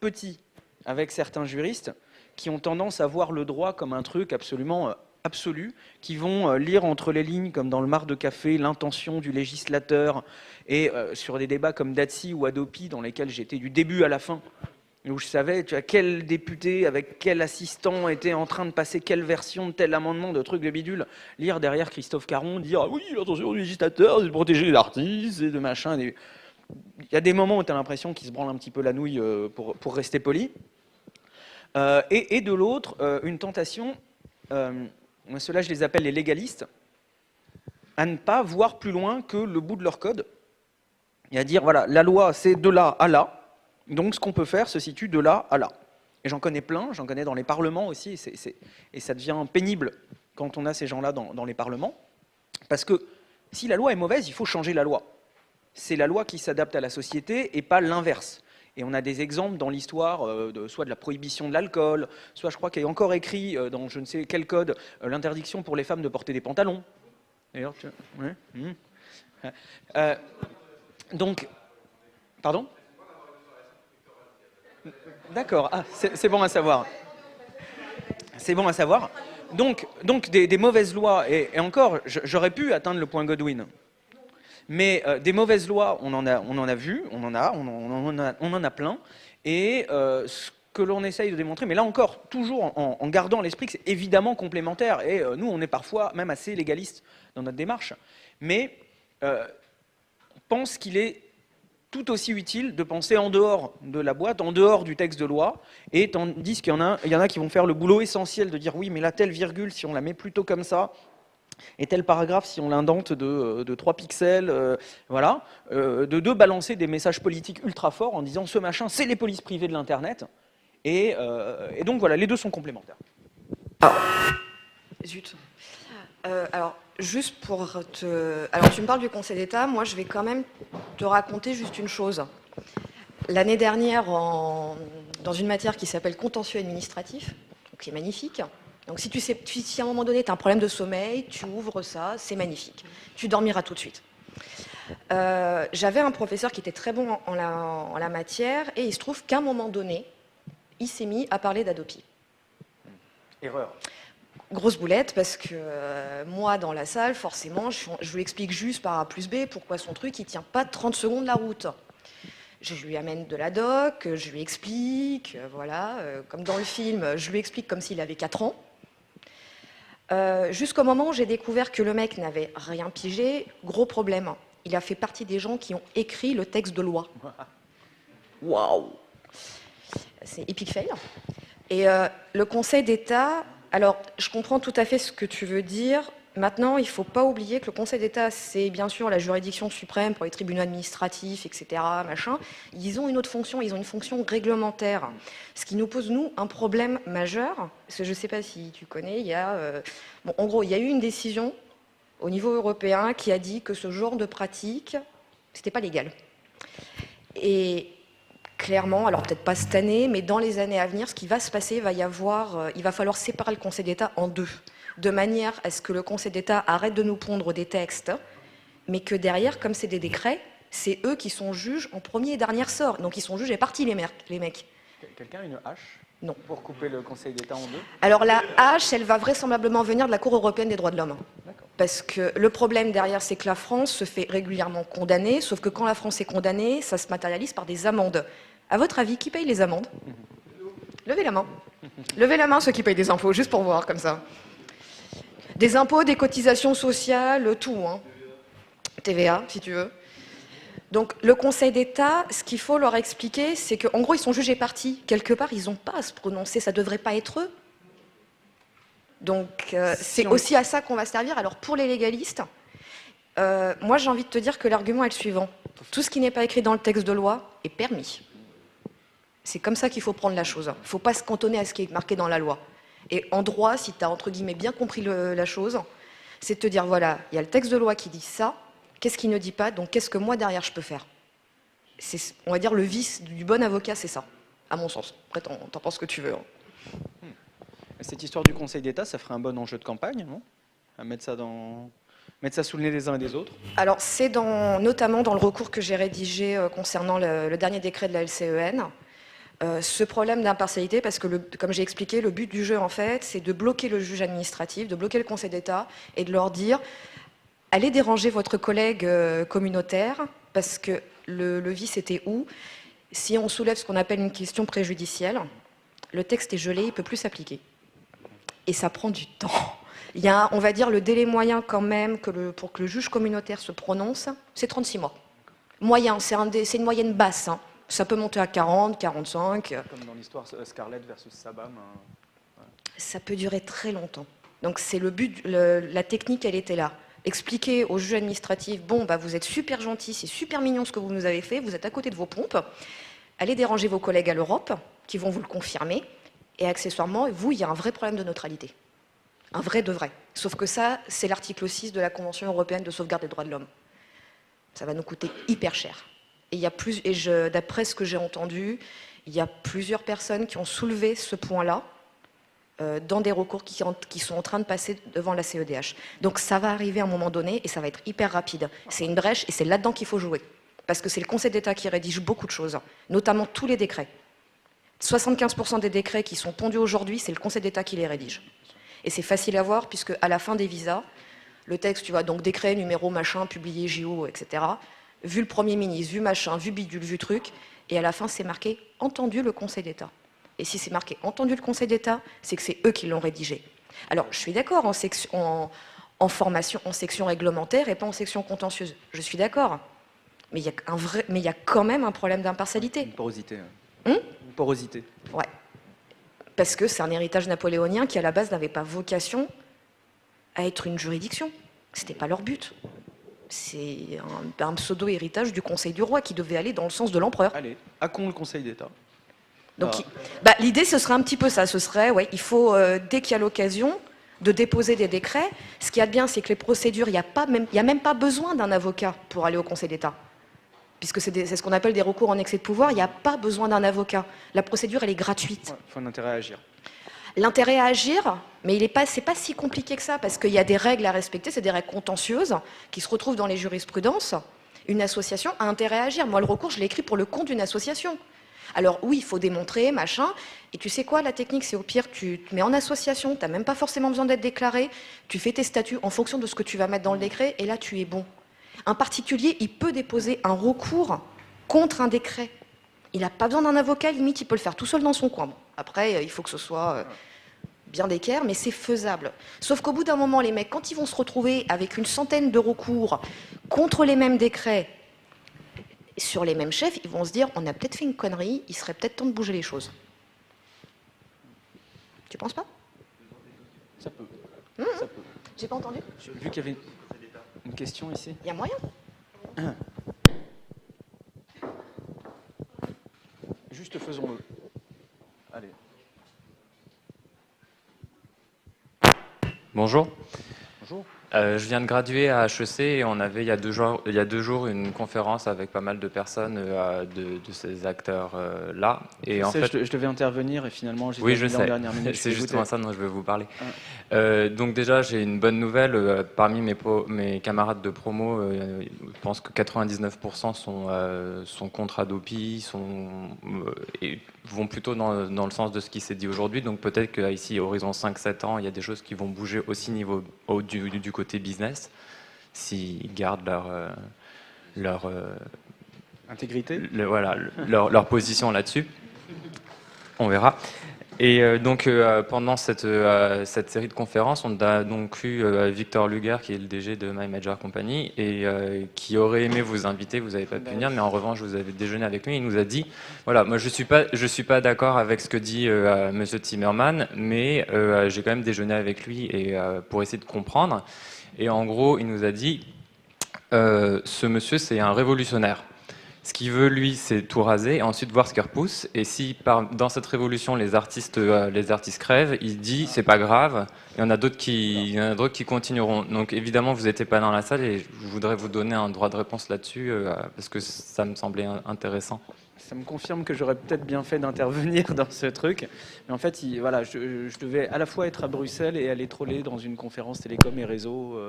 petit avec certains juristes qui ont tendance à voir le droit comme un truc absolument absolu, qui vont lire entre les lignes, comme dans le marc de café, l'intention du législateur, et sur des débats comme Datsy ou Adopi, dans lesquels j'étais du début à la fin, où je savais quel député avec quel assistant était en train de passer quelle version de tel amendement, de trucs de bidule, lire derrière Christophe Caron, dire ah oui, l'intention du législateur, c'est de protéger les artistes, et de machin. Il y a des moments où tu as l'impression qu'il se branle un petit peu la nouille pour rester poli. Et de l'autre, une tentation, moi ceux-là je les appelle les légalistes, à ne pas voir plus loin que le bout de leur code, et à dire voilà, la loi c'est de là à là, donc ce qu'on peut faire se situe de là à là. Et j'en connais plein, j'en connais dans les parlements aussi, et ça devient pénible quand on a ces gens-là dans les parlements, parce que si la loi est mauvaise, il faut changer la loi. C'est la loi qui s'adapte à la société et pas l'inverse. Et on a des exemples dans l'histoire, soit de la prohibition de l'alcool, soit je crois qu'il y a encore écrit dans je ne sais quel code, l'interdiction pour les femmes de porter des pantalons. D'ailleurs, donc, pardon ? D'accord, ah, c'est bon à savoir. C'est bon à savoir. Donc des mauvaises lois, et encore, j'aurais pu atteindre le point Godwin. Mais des mauvaises lois, on en a vu, on en a plein. Et ce que l'on essaye de démontrer, mais là encore, toujours en gardant à l'esprit que c'est évidemment complémentaire. Et nous, on est parfois même assez légaliste dans notre démarche. Mais on pense qu'il est tout aussi utile de penser en dehors de la boîte, en dehors du texte de loi, et tandis qu'il y en a qui vont faire le boulot essentiel de dire oui, mais là, telle virgule, si on la met plutôt comme ça, et tel paragraphe, si on l'indente de 3 pixels, voilà, de balancer des messages politiques ultra forts en disant ce machin, c'est les polices privées de l'Internet. Et donc voilà, les deux sont complémentaires. Zut. Alors, juste pour te... Alors, tu me parles du Conseil d'État, moi je vais quand même te raconter juste une chose. L'année dernière, dans une matière qui s'appelle contentieux administratif, qui est magnifique. Donc si à un moment donné tu as un problème de sommeil, tu ouvres ça, c'est magnifique. Tu dormiras tout de suite. J'avais un professeur qui était très bon en la matière, et il se trouve qu'à un moment donné, il s'est mis à parler d'Adopi. Erreur. Grosse boulette, parce que moi, dans la salle, forcément, je lui explique juste par A plus B pourquoi son truc, il tient pas 30 secondes la route. Je lui amène de la doc, je lui explique, voilà, comme dans le film, je lui explique comme s'il avait 4 ans. Jusqu'au moment où j'ai découvert que le mec n'avait rien pigé, gros problème. Il a fait partie des gens qui ont écrit le texte de loi. Waouh! C'est epic fail. Et le Conseil d'État, alors je comprends tout à fait ce que tu veux dire. Maintenant, il ne faut pas oublier que le Conseil d'État, c'est bien sûr la juridiction suprême pour les tribunaux administratifs, etc. Machin. Ils ont une autre fonction, ils ont une fonction réglementaire. Ce qui nous pose, nous, un problème majeur. Parce que je ne sais pas si tu connais, il y a... bon, en gros, il y a eu une décision au niveau européen qui a dit que ce genre de pratique, c'était pas légal. Et clairement, alors peut-être pas cette année, mais dans les années à venir, ce qui va se passer, il va falloir séparer le Conseil d'État en deux, de manière à ce que le Conseil d'État arrête de nous pondre des textes, mais que derrière, comme c'est des décrets, c'est eux qui sont juges en premier et dernier ressort. Donc ils sont juges et partis, les mecs. Quelqu'un a une hache? Non. Pour couper le Conseil d'État en deux? Alors la hache, elle va vraisemblablement venir de la Cour européenne des droits de l'homme. Parce que le problème derrière, c'est que la France se fait régulièrement condamner, sauf que quand la France est condamnée, ça se matérialise par des amendes. À votre avis, qui paye les amendes? Levez la main. Levez la main ceux qui payent des impôts, juste pour voir comme ça. Des impôts, des cotisations sociales, tout. Hein. TVA, si tu veux. Donc le Conseil d'État, ce qu'il faut leur expliquer, c'est qu'en gros, ils sont jugés partis. Quelque part, ils n'ont pas à se prononcer, ça ne devrait pas être eux. Donc c'est aussi à ça qu'on va servir. Alors pour les légalistes, moi j'ai envie de te dire que l'argument est le suivant. Tout ce qui n'est pas écrit dans le texte de loi est permis. C'est comme ça qu'il faut prendre la chose. Il ne faut pas se cantonner à ce qui est marqué dans la loi. Et en droit, si tu as entre guillemets bien compris la chose, c'est de te dire voilà, il y a le texte de loi qui dit ça, qu'est-ce qu'il ne dit pas, donc qu'est-ce que moi derrière je peux faire? C'est, on va dire, le vice du bon avocat, c'est ça, à mon sens. Après, t'en penses ce que tu veux. Hein. Cette histoire du Conseil d'État, ça ferait un bon enjeu de campagne, non? À mettre ça dans... mettre ça sous le nez des uns et des autres? Alors, c'est notamment dans le recours que j'ai rédigé concernant le dernier décret de la LCEN. Ce problème d'impartialité, parce que, comme j'ai expliqué, le but du jeu, en fait, c'est de bloquer le juge administratif, de bloquer le Conseil d'État et de leur dire « Allez déranger votre collègue communautaire, parce que le vice était où? Si on soulève ce qu'on appelle une question préjudicielle, le texte est gelé, il ne peut plus s'appliquer. Et ça prend du temps. Il y a, on va dire, le délai moyen quand même pour que le juge communautaire se prononce, c'est 36 mois. Moyen, c'est une moyenne basse. Hein. Ça peut monter à 40, 45. Comme dans l'histoire Scarlett versus Sabam. Ça peut durer très longtemps. Donc c'est le but, la technique, elle était là. Expliquer au juge administratif, bon, bah, vous êtes super gentil, c'est super mignon ce que vous nous avez fait, vous êtes à côté de vos pompes. Allez déranger vos collègues à l'Europe, qui vont vous le confirmer. Et accessoirement, vous, il y a un vrai problème de neutralité. Un vrai de vrai. Sauf que ça, c'est l'article 6 de la Convention européenne de sauvegarde des droits de l'homme. Ça va nous coûter hyper cher. Et, d'après ce que j'ai entendu, il y a plusieurs personnes qui ont soulevé ce point-là dans des recours qui sont en train de passer devant la CEDH. Donc ça va arriver à un moment donné et ça va être hyper rapide. C'est une brèche et c'est là-dedans qu'il faut jouer. Parce que c'est le Conseil d'État qui rédige beaucoup de choses, notamment tous les décrets. 75% des décrets qui sont pondus aujourd'hui, c'est le Conseil d'État qui les rédige. Et c'est facile à voir, puisque à la fin des visas, le texte, tu vois, donc décret, numéro, machin, publié, JO, etc. Vu le Premier ministre, vu machin, vu bidule, vu truc, et à la fin, c'est marqué « Entendu le Conseil d'État ». Et si c'est marqué « Entendu le Conseil d'État », c'est que c'est eux qui l'ont rédigé. Alors, je suis d'accord en formation, en section réglementaire et pas en section contentieuse. Je suis d'accord. Mais il y a quand même un problème d'impartialité. Une porosité. Une porosité. Ouais. Parce que c'est un héritage napoléonien qui, à la base, n'avait pas vocation à être une juridiction. C'était pas leur but. C'est un pseudo-héritage du Conseil du Roi qui devait aller dans le sens de l'empereur. Allez, hackons le Conseil d'État. Donc, l'idée, ce serait un petit peu ça. Ce serait, ouais, il faut, dès qu'il y a l'occasion, de déposer des décrets. Ce qu'il y a de bien, c'est que les procédures, il n'y a même pas besoin d'un avocat pour aller au Conseil d'État. Puisque c'est ce qu'on appelle des recours en excès de pouvoir, il n'y a pas besoin d'un avocat. La procédure, elle est gratuite. Il faut un intérêt à agir. L'intérêt à agir, mais c'est pas si compliqué que ça, parce qu'il y a des règles à respecter, c'est des règles contentieuses qui se retrouvent dans les jurisprudences. Une association a intérêt à agir. Moi, le recours, je l'ai écrit pour le compte d'une association. Alors oui, il faut démontrer, machin, et tu sais quoi, la technique, c'est au pire, tu te mets en association, tu n'as même pas forcément besoin d'être déclaré, tu fais tes statuts en fonction de ce que tu vas mettre dans le décret, et là, tu es bon. Un particulier, il peut déposer un recours contre un décret. Il n'a pas besoin d'un avocat, limite, il peut le faire tout seul dans son coin. Bon, après, il faut que ce soit bien d'équerre, mais c'est faisable. Sauf qu'au bout d'un moment, les mecs, quand ils vont se retrouver avec une centaine de recours contre les mêmes décrets, sur les mêmes chefs, ils vont se dire, on a peut-être fait une connerie, il serait peut-être temps de bouger les choses. Tu penses pas? Ça peut. Ça peut. J'ai pas entendu? J'ai vu qu'il y avait une question ici. Il y a moyen? Juste faisons-le. Allez. Bonjour. Bonjour. Je viens de graduer à HEC et on avait il y a 2 jours une conférence avec pas mal de personnes de ces acteurs-là. Et en fait, je devais intervenir et finalement j'ai oui, je sais. en dernière minute. C'est justement ça dont je vais vous parler. Donc déjà, j'ai une bonne nouvelle. Parmi mes camarades de promo, je pense que 99% sont contre Adopi, et vont plutôt dans le sens de ce qui s'est dit aujourd'hui. Donc peut-être qu'ici, horizon 5-7 ans, il y a des choses qui vont bouger aussi du côté business, s'ils gardent leur intégrité, leur position là-dessus. On verra. Et donc pendant cette série de conférences, on a donc eu Victor Luger, qui est le DG de My Major Company, et qui aurait aimé vous inviter. Vous n'avez pas pu venir, mais en revanche, vous avez déjeuné avec lui. Il nous a dit, voilà, moi je suis pas d'accord avec ce que dit Monsieur Timmermans, mais j'ai quand même déjeuné avec lui et pour essayer de comprendre. Et en gros, il nous a dit, ce monsieur, c'est un révolutionnaire. Ce qu'il veut, lui, c'est tout raser et ensuite voir ce qui repousse. Et si dans cette révolution, les artistes crèvent, il dit c'est pas grave. Il y en a d'autres qui continueront. Donc évidemment, vous n'étiez pas dans la salle et je voudrais vous donner un droit de réponse là-dessus parce que ça me semblait intéressant. Ça me confirme que j'aurais peut-être bien fait d'intervenir dans ce truc. Mais en fait, voilà, je devais à la fois être à Bruxelles et aller troller dans une conférence télécom et réseau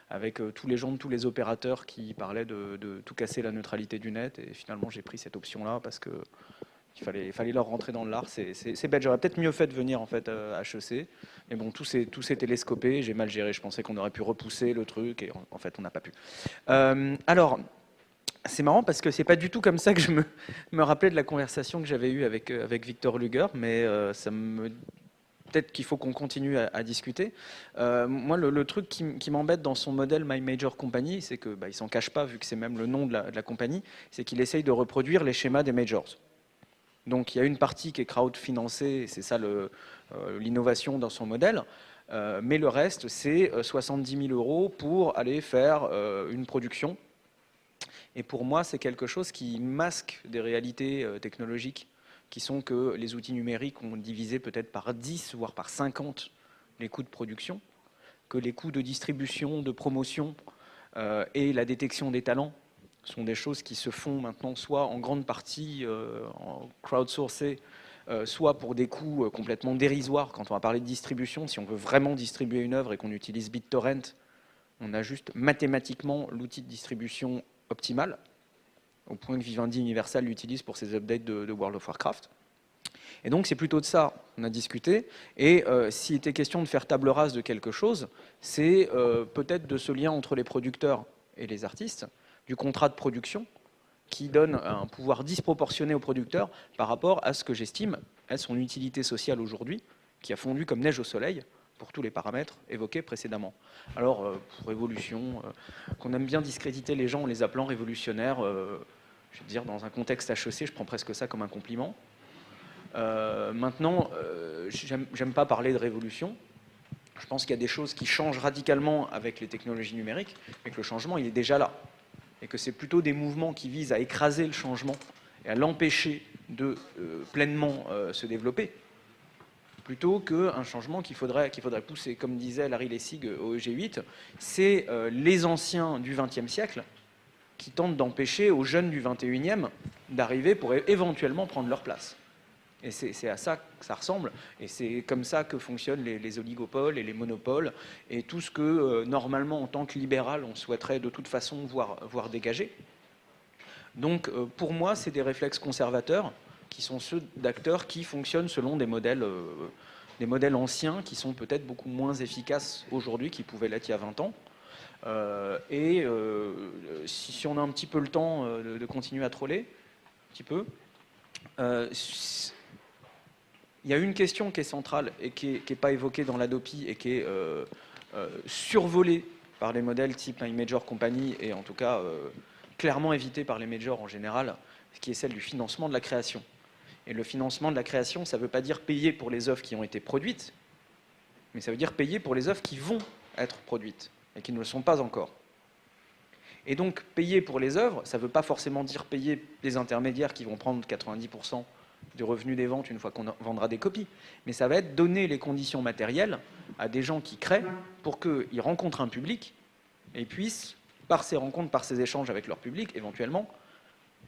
avec tous les gens de tous les opérateurs qui parlaient de tout casser la neutralité du net. Et finalement, j'ai pris cette option-là parce que il fallait leur rentrer dans le lard. C'est bête. J'aurais peut-être mieux fait de venir en fait à HEC. Mais bon, tout s'est télescopé. J'ai mal géré. Je pensais qu'on aurait pu repousser le truc et en fait, on n'a pas pu. Alors, c'est marrant parce que c'est pas du tout comme ça que je me rappelais de la conversation que j'avais eue avec Victor Luger, mais peut-être qu'il faut qu'on continue à discuter. Moi, le truc qui m'embête dans son modèle My Major Company, c'est que il s'en cache pas, vu que c'est même le nom de la compagnie, c'est qu'il essaye de reproduire les schémas des majors. Donc, il y a une partie qui est crowd-financée, c'est ça l'innovation dans son modèle. Mais le reste, c'est 70 000 € pour aller faire une production. Et pour moi, c'est quelque chose qui masque des réalités technologiques qui sont que les outils numériques ont divisé peut-être par 10, voire par 50 les coûts de production, que les coûts de distribution, de promotion et la détection des talents sont des choses qui se font maintenant soit en grande partie en crowdsourcé, soit pour des coûts complètement dérisoires. Quand on va parler de distribution, si on veut vraiment distribuer une œuvre et qu'on utilise BitTorrent, on a juste mathématiquement l'outil de distribution optimal, au point que Vivendi Universal l'utilise pour ses updates de World of Warcraft. Et donc c'est plutôt de ça qu'on a discuté. Et s'il était question de faire table rase de quelque chose, c'est peut-être de ce lien entre les producteurs et les artistes, du contrat de production, qui donne un pouvoir disproportionné aux producteurs par rapport à ce que j'estime être son utilité sociale aujourd'hui, qui a fondu comme neige au soleil, pour tous les paramètres évoqués précédemment. Alors, pour révolution, qu'on aime bien discréditer les gens en les appelant révolutionnaires, je veux dire, dans un contexte HEC, je prends presque ça comme un compliment. Maintenant, j'aime pas parler de révolution. Je pense qu'il y a des choses qui changent radicalement avec les technologies numériques, mais que le changement, il est déjà là. Et que c'est plutôt des mouvements qui visent à écraser le changement et à l'empêcher de pleinement se développer, plutôt qu'un changement qu'il faudrait pousser. Comme disait Larry Lessig au EG8, c'est les anciens du XXe siècle qui tentent d'empêcher aux jeunes du XXIe d'arriver pour éventuellement prendre leur place. Et c'est à ça que ça ressemble, et c'est comme ça que fonctionnent les oligopoles et les monopoles, et tout ce que, normalement, en tant que libéral, on souhaiterait de toute façon voir dégager. Donc, pour moi, c'est des réflexes conservateurs, qui sont ceux d'acteurs qui fonctionnent selon des modèles anciens, qui sont peut-être beaucoup moins efficaces aujourd'hui qu'ils pouvaient l'être il y a 20 ans. Si on a un petit peu le temps de continuer à troller, un petit peu, il y a une question qui est centrale et qui n'est pas évoquée dans l'Adopi et qui est survolée par les modèles type My Major Company et en tout cas clairement évitée par les majors en général, qui est celle du financement de la création. Et le financement de la création, ça ne veut pas dire payer pour les œuvres qui ont été produites, mais ça veut dire payer pour les œuvres qui vont être produites et qui ne le sont pas encore. Et donc payer pour les œuvres, ça ne veut pas forcément dire payer les intermédiaires qui vont prendre 90% du revenu des ventes une fois qu'on vendra des copies, mais ça va être donner les conditions matérielles à des gens qui créent pour qu'ils rencontrent un public et puissent, par ces rencontres, par ces échanges avec leur public, éventuellement,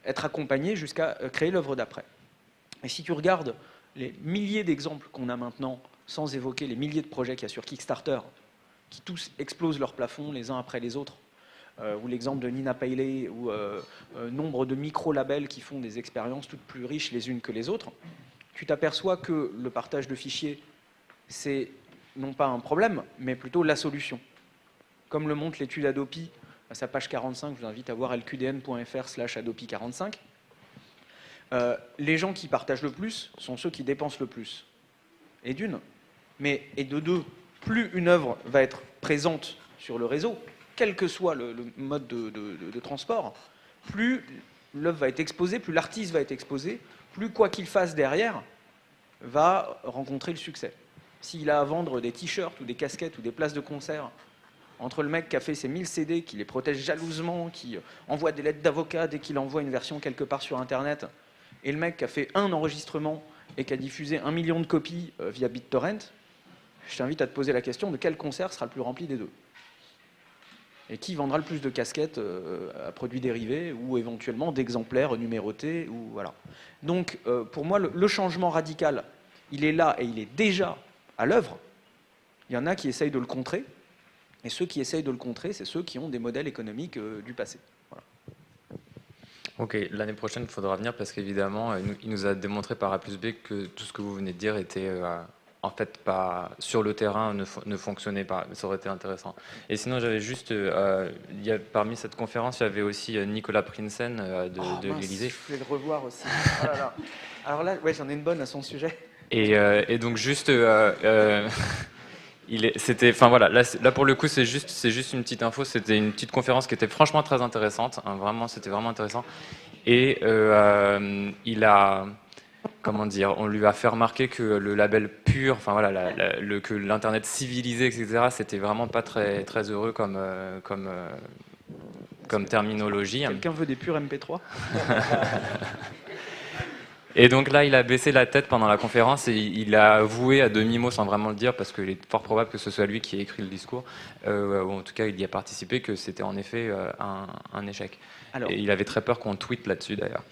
être accompagnés jusqu'à créer l'œuvre d'après. Et si tu regardes les milliers d'exemples qu'on a maintenant, sans évoquer les milliers de projets qu'il y a sur Kickstarter, qui tous explosent leur plafond les uns après les autres, ou l'exemple de Nina Paley, ou nombre de micro-labels qui font des expériences toutes plus riches les unes que les autres, tu t'aperçois que le partage de fichiers, c'est non pas un problème, mais plutôt la solution. Comme le montre l'étude Adopi à sa page 45, je vous invite à voir lqdn.fr/adopi45, les gens qui partagent le plus sont ceux qui dépensent le plus. Et d'une, et de deux, plus une œuvre va être présente sur le réseau, quel que soit le mode de transport, plus l'œuvre va être exposée, plus l'artiste va être exposé, plus quoi qu'il fasse derrière va rencontrer le succès. S'il a à vendre des t-shirts ou des casquettes ou des places de concert, entre le mec qui a fait ses 1000 CD, qui les protège jalousement, qui envoie des lettres d'avocat dès qu'il envoie une version quelque part sur Internet, et le mec qui a fait un enregistrement et qui a diffusé 1 million de copies via BitTorrent, je t'invite à te poser la question de quel concert sera le plus rempli des deux. Et qui vendra le plus de casquettes à produits dérivés ou éventuellement d'exemplaires numérotés. Voilà. Donc pour moi, le changement radical, il est là et il est déjà à l'œuvre. Il y en a qui essayent de le contrer. Et ceux qui essayent de le contrer, c'est ceux qui ont des modèles économiques du passé. Voilà. Ok, l'année prochaine, il faudra venir parce qu'évidemment, il nous a démontré par A plus B que tout ce que vous venez de dire était en fait pas sur le terrain, ne fonctionnait pas. Ça aurait été intéressant. Et sinon, j'avais juste, parmi cette conférence, il y avait aussi Nicolas Prinsen de l'Élysée. Je voulais le revoir aussi. Oh là là. Alors là, ouais, j'en ai une bonne à son sujet. Et donc juste, c'était, enfin voilà, là pour le coup c'est juste une petite info. C'était une petite conférence qui était franchement très intéressante. Hein, vraiment, c'était vraiment intéressant. Et il a, comment dire, on lui a fait remarquer que le label pur, enfin voilà, que l'internet civilisé, etc. C'était vraiment pas très très heureux comme terminologie. Quelqu'un veut des purs MP3? Et donc là, il a baissé la tête pendant la conférence et il a avoué à demi-mot, sans vraiment le dire, parce qu'il est fort probable que ce soit lui qui ait écrit le discours, ou en tout cas il y a participé, que c'était en effet un échec. Alors, et il avait très peur qu'on tweete là-dessus d'ailleurs.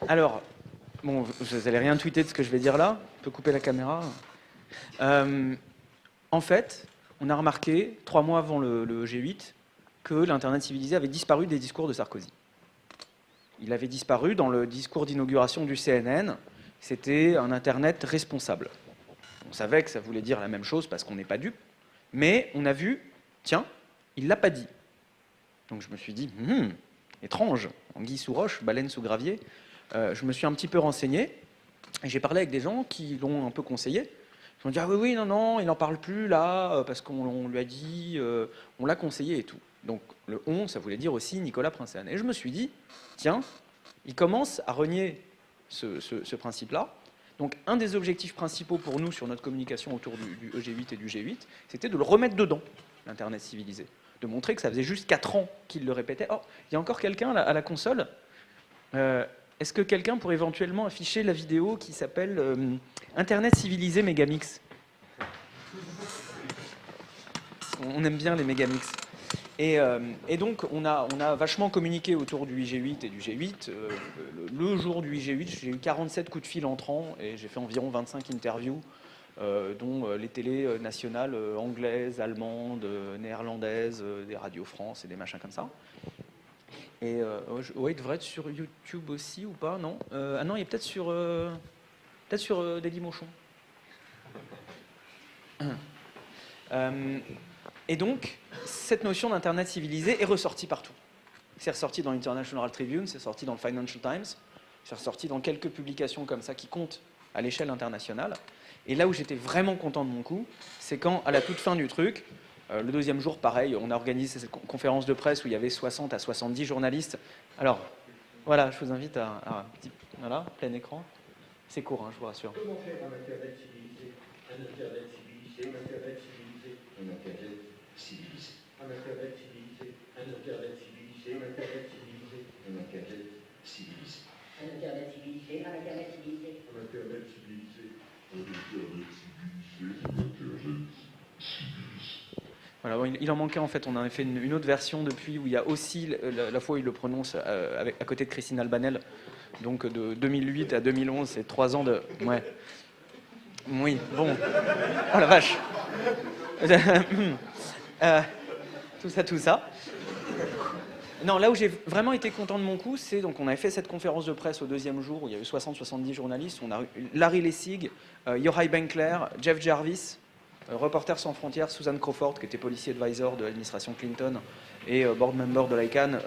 Alors, bon, vous n'allez rien tweeter de ce que je vais dire là, on peut couper la caméra. En fait, on a remarqué, 3 mois avant le G8, que l'Internet civilisé avait disparu des discours de Sarkozy. Il avait disparu dans le discours d'inauguration du CNN. C'était un Internet responsable. On savait que ça voulait dire la même chose parce qu'on n'est pas dupe, mais on a vu, tiens, il ne l'a pas dit. Donc je me suis dit, étrange, anguille sous roche, baleine sous gravier. Je me suis un petit peu renseigné et j'ai parlé avec des gens qui l'ont un peu conseillé. Ils m'ont dit, ah oui, non, il n'en parle plus là, parce qu'on lui a dit, on l'a conseillé et tout. Donc le on, ça voulait dire aussi Nicolas Prinsen. Et je me suis dit, tiens, il commence à renier ce principe-là. Donc un des objectifs principaux pour nous sur notre communication autour du EG8 et du G8, c'était de le remettre dedans, l'Internet civilisé. De montrer que ça faisait juste 4 ans qu'il le répétait. Oh, il y a encore quelqu'un à la console. Est-ce que quelqu'un pourrait éventuellement afficher la vidéo qui s'appelle Internet civilisé Megamix? On aime bien les Megamix. Et donc, on a vachement communiqué autour du G8 et du G8. Le jour du G8, j'ai eu 47 coups de fil entrants et j'ai fait environ 25 interviews, dont les télés nationales anglaises, allemandes, néerlandaises, des radios France et des machins comme ça. Et ouais, il devrait être sur YouTube aussi ou pas, non? Ah non, il est peut-être sur Dailymotion. Et donc, cette notion d'Internet civilisé est ressortie partout. C'est ressorti dans l'International Tribune, c'est sorti dans le Financial Times, c'est ressorti dans quelques publications comme ça qui comptent à l'échelle internationale. Et là où j'étais vraiment content de mon coup, c'est quand, à la toute fin du truc, le deuxième jour, pareil, on a organisé cette conférence de presse où il y avait 60 à 70 journalistes. Alors, voilà, je vous invite à voilà, plein écran. C'est court, hein, je vous rassure. Comment faire un Internet civilisé? Un Internet civilisé, un Internet civilisé, un Internet civilisé. Un Internet civilisé, un Internet civilisé, un Internet civilisé, un Internet civilisé. Un Internet civilisé, un Internet civilisé. Un Internet civilisé, un Internet civilisé, un Internet civilisé. Voilà, il en manquait en fait, on en a fait une autre version depuis où il y a aussi la fois où il le prononce à côté de Christine Albanel, donc de 2008 à 2011, c'est 3 ans de... Ouais. Oui, bon. Oh la vache. Tout ça. Non, là où j'ai vraiment été content de mon coup, c'est donc on avait fait cette conférence de presse au deuxième jour où il y a eu 60-70 journalistes. On a eu Larry Lessig, Yochai Benkler, Jeff Jarvis, Reporters sans frontières, Susan Crawford, qui était policy advisor de l'administration Clinton et board member de l'ICANN,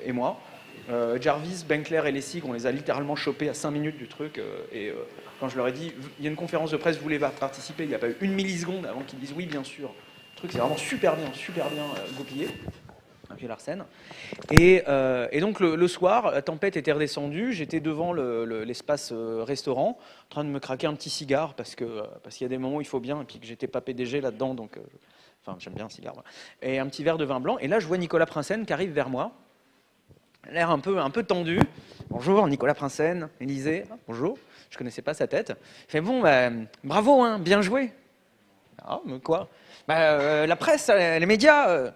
et moi. Jarvis, Benkler et Lessig, on les a littéralement chopés à 5 minutes du truc. Quand je leur ai dit, il y a une conférence de presse, vous voulez participer, il n'y a pas eu une milliseconde avant qu'ils disent oui, bien sûr. Le truc, c'est vraiment super bien goupillé. Puis Larsen. Et donc le soir, la tempête était redescendue, j'étais devant l'espace restaurant, en train de me craquer un petit cigare, parce qu'il y a des moments où il faut bien, et puis que j'étais pas PDG là-dedans, donc enfin j'aime bien un cigare. Voilà. Et un petit verre de vin blanc, et là je vois Nicolas Prinsen qui arrive vers moi, l'air un peu tendu. Bonjour Nicolas Prinsen, Élysée, bonjour, je connaissais pas sa tête. Il fait bon, bravo, hein, bien joué. Ah, mais quoi? La presse, les médias...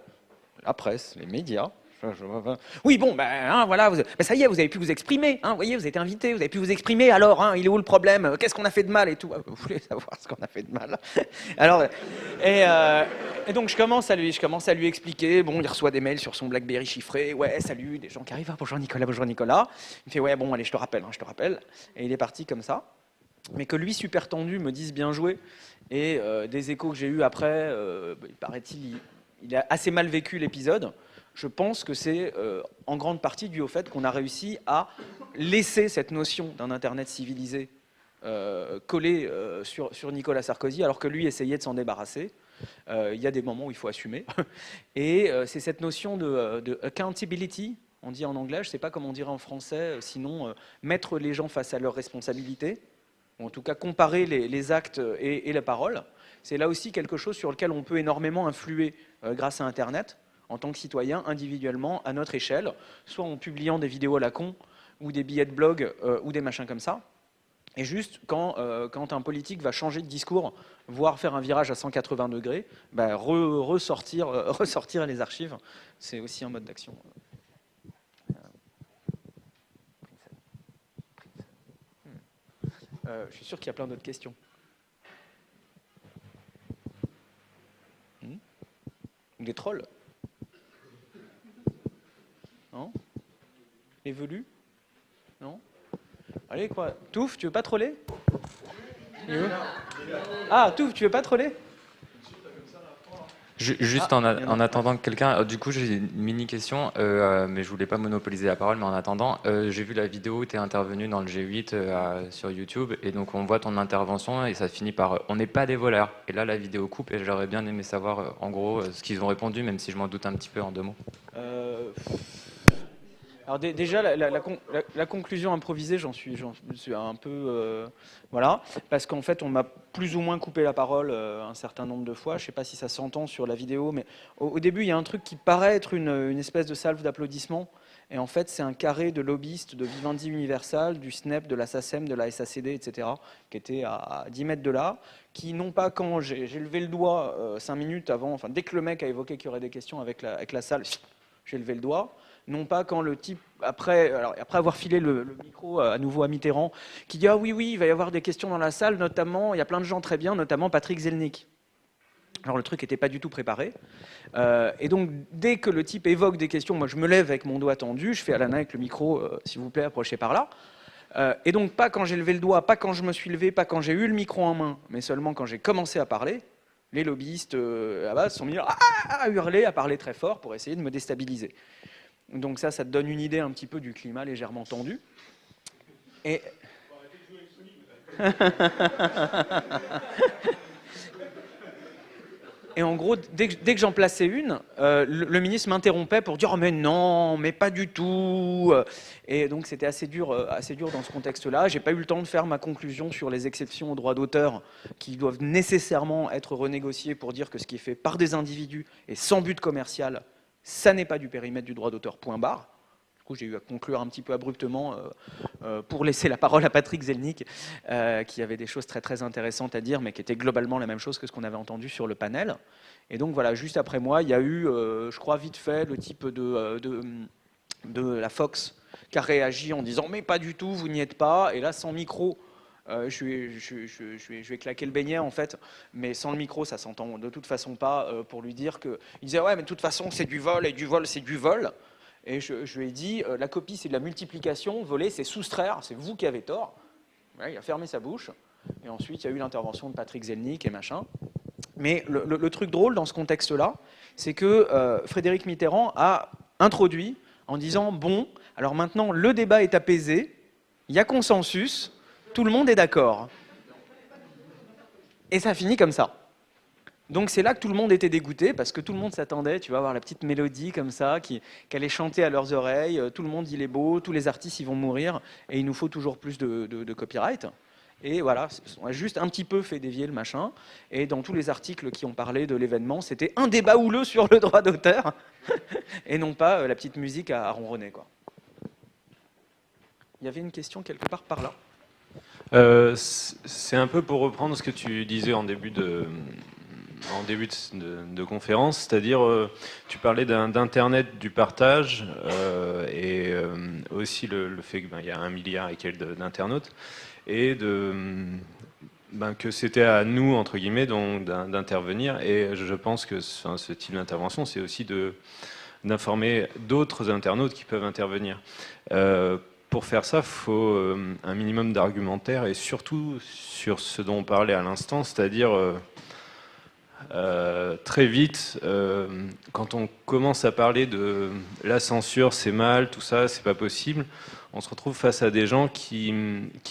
La presse, les médias. Oui, bon, voilà, ça y est, vous avez pu vous exprimer. Hein, vous voyez, vous avez été invité, vous avez pu vous exprimer. Alors, hein, il est où le problème? Qu'est-ce qu'on a fait de mal et tout? Vous voulez savoir ce qu'on a fait de mal? Alors, Et donc je commence à lui expliquer, bon, il reçoit des mails sur son BlackBerry chiffré, ouais, salut, des gens qui arrivent, ah, bonjour Nicolas, bonjour Nicolas. Il me fait, ouais, bon, allez, je te rappelle. Et il est parti comme ça. Mais que lui, super tendu, me dise bien joué. Et des échos que j'ai eus après, il paraît-il, il a assez mal vécu l'épisode. Je pense que c'est en grande partie dû au fait qu'on a réussi à laisser cette notion d'un Internet civilisé coller sur Nicolas Sarkozy, alors que lui essayait de s'en débarrasser. Il y a des moments où il faut assumer. Et c'est cette notion de accountability, on dit en anglais, je ne sais pas comment on dirait en français, sinon mettre les gens face à leurs responsabilités, ou en tout cas comparer les actes et la parole. C'est là aussi quelque chose sur lequel on peut énormément influer grâce à Internet, en tant que citoyen, individuellement, à notre échelle, soit en publiant des vidéos à la con, ou des billets de blog, ou des machins comme ça. Et juste, quand un politique va changer de discours, voire faire un virage à 180 degrés, bah, ressortir les archives, c'est aussi un mode d'action. Je suis sûr qu'il y a plein d'autres questions. Des trolls? Non? Les velus? Non? Allez, quoi? Touf, tu veux pas troller? Ah, Touf, tu veux pas troller? Juste en attendant que quelqu'un... Du coup, j'ai une mini-question, mais je voulais pas monopoliser la parole, mais en attendant, j'ai vu la vidéo où tu es intervenu dans le G8 sur YouTube, et donc on voit ton intervention, et ça finit par « On n'est pas des voleurs ». Et là, la vidéo coupe, et j'aurais bien aimé savoir, en gros, ce qu'ils ont répondu, même si je m'en doute un petit peu en 2 mots. Alors déjà, la conclusion improvisée, j'en suis un peu... voilà, parce qu'en fait, on m'a plus ou moins coupé la parole un certain nombre de fois. Je ne sais pas si ça s'entend sur la vidéo, mais au début, il y a un truc qui paraît être une espèce de salve d'applaudissements. Et en fait, c'est un carré de lobbyistes de Vivendi Universal, du SNEP, de la SACEM, de la SACD, etc., qui étaient à 10 mètres de là, qui non pas quand j'ai levé le doigt 5 minutes avant, enfin dès que le mec a évoqué qu'il y aurait des questions avec la salle, j'ai levé le doigt, non pas quand le type, après avoir filé le micro à nouveau à Mitterrand, qui dit « Ah oui, il va y avoir des questions dans la salle, notamment, il y a plein de gens très bien, notamment Patrick Zelnick ». Alors le truc n'était pas du tout préparé. Et donc, dès que le type évoque des questions, moi je me lève avec mon doigt tendu, je fais à la nana avec le micro, s'il vous plaît, approchez par là. Et donc, pas quand j'ai levé le doigt, pas quand je me suis levé, pas quand j'ai eu le micro en main, mais seulement quand j'ai commencé à parler, les lobbyistes là-bas se sont mis à hurler, à parler très fort pour essayer de me déstabiliser. Donc ça te donne une idée un petit peu du climat légèrement tendu. Et... Et en gros, dès que j'en plaçais une, le ministre m'interrompait pour dire « Oh mais non, mais pas du tout !» Et donc c'était assez dur dans ce contexte-là. J'ai pas eu le temps de faire ma conclusion sur les exceptions aux droits d'auteur qui doivent nécessairement être renégociées pour dire que ce qui est fait par des individus et sans but commercial, ça n'est pas du périmètre du droit d'auteur, point barre. Du coup, j'ai eu à conclure un petit peu abruptement pour laisser la parole à Patrick Zelnick, qui avait des choses très, très intéressantes à dire, mais qui était globalement la même chose que ce qu'on avait entendu sur le panel. Et donc, voilà, juste après moi, il y a eu, je crois, vite fait, le type de la Fox qui a réagi en disant « Mais pas du tout, vous n'y êtes pas ». Et là, sans micro... je vais claquer le beignet en fait, mais sans le micro ça s'entend de toute façon pas, pour lui dire que il disait ouais mais de toute façon c'est du vol et du vol c'est du vol, et je lui ai dit la copie c'est de la multiplication, voler c'est soustraire, c'est vous qui avez tort. Ouais, il a fermé sa bouche et ensuite il y a eu l'intervention de Patrick Zelnick et machin. Mais le truc drôle dans ce contexte là, c'est que Frédéric Mitterrand a introduit en disant bon alors maintenant le débat est apaisé, il y a consensus, tout le monde est d'accord. Et ça finit comme ça. Donc c'est là que tout le monde était dégoûté, parce que tout le monde s'attendait, tu vas voir la petite mélodie comme ça, qui allait chanter à leurs oreilles, tout le monde il est beau, tous les artistes ils vont mourir, et il nous faut toujours plus de copyright. Et voilà, on a juste un petit peu fait dévier le machin, et dans tous les articles qui ont parlé de l'événement, c'était un débat houleux sur le droit d'auteur, et non pas la petite musique à ronronner, quoi. Il y avait une question quelque part par là. C'est un peu pour reprendre ce que tu disais en début de conférence, c'est-à-dire tu parlais d'internet du partage et aussi le fait qu'il y a 1 milliard et quelques d'internautes et que c'était à nous, entre guillemets, d'intervenir. Et je pense que ce type d'intervention, c'est aussi d'informer d'autres internautes qui peuvent intervenir. Pour faire ça, il faut un minimum d'argumentaire, et surtout sur ce dont on parlait à l'instant, c'est-à-dire très vite, quand on commence à parler de la censure, c'est mal, tout ça, c'est pas possible, on se retrouve face à des gens qui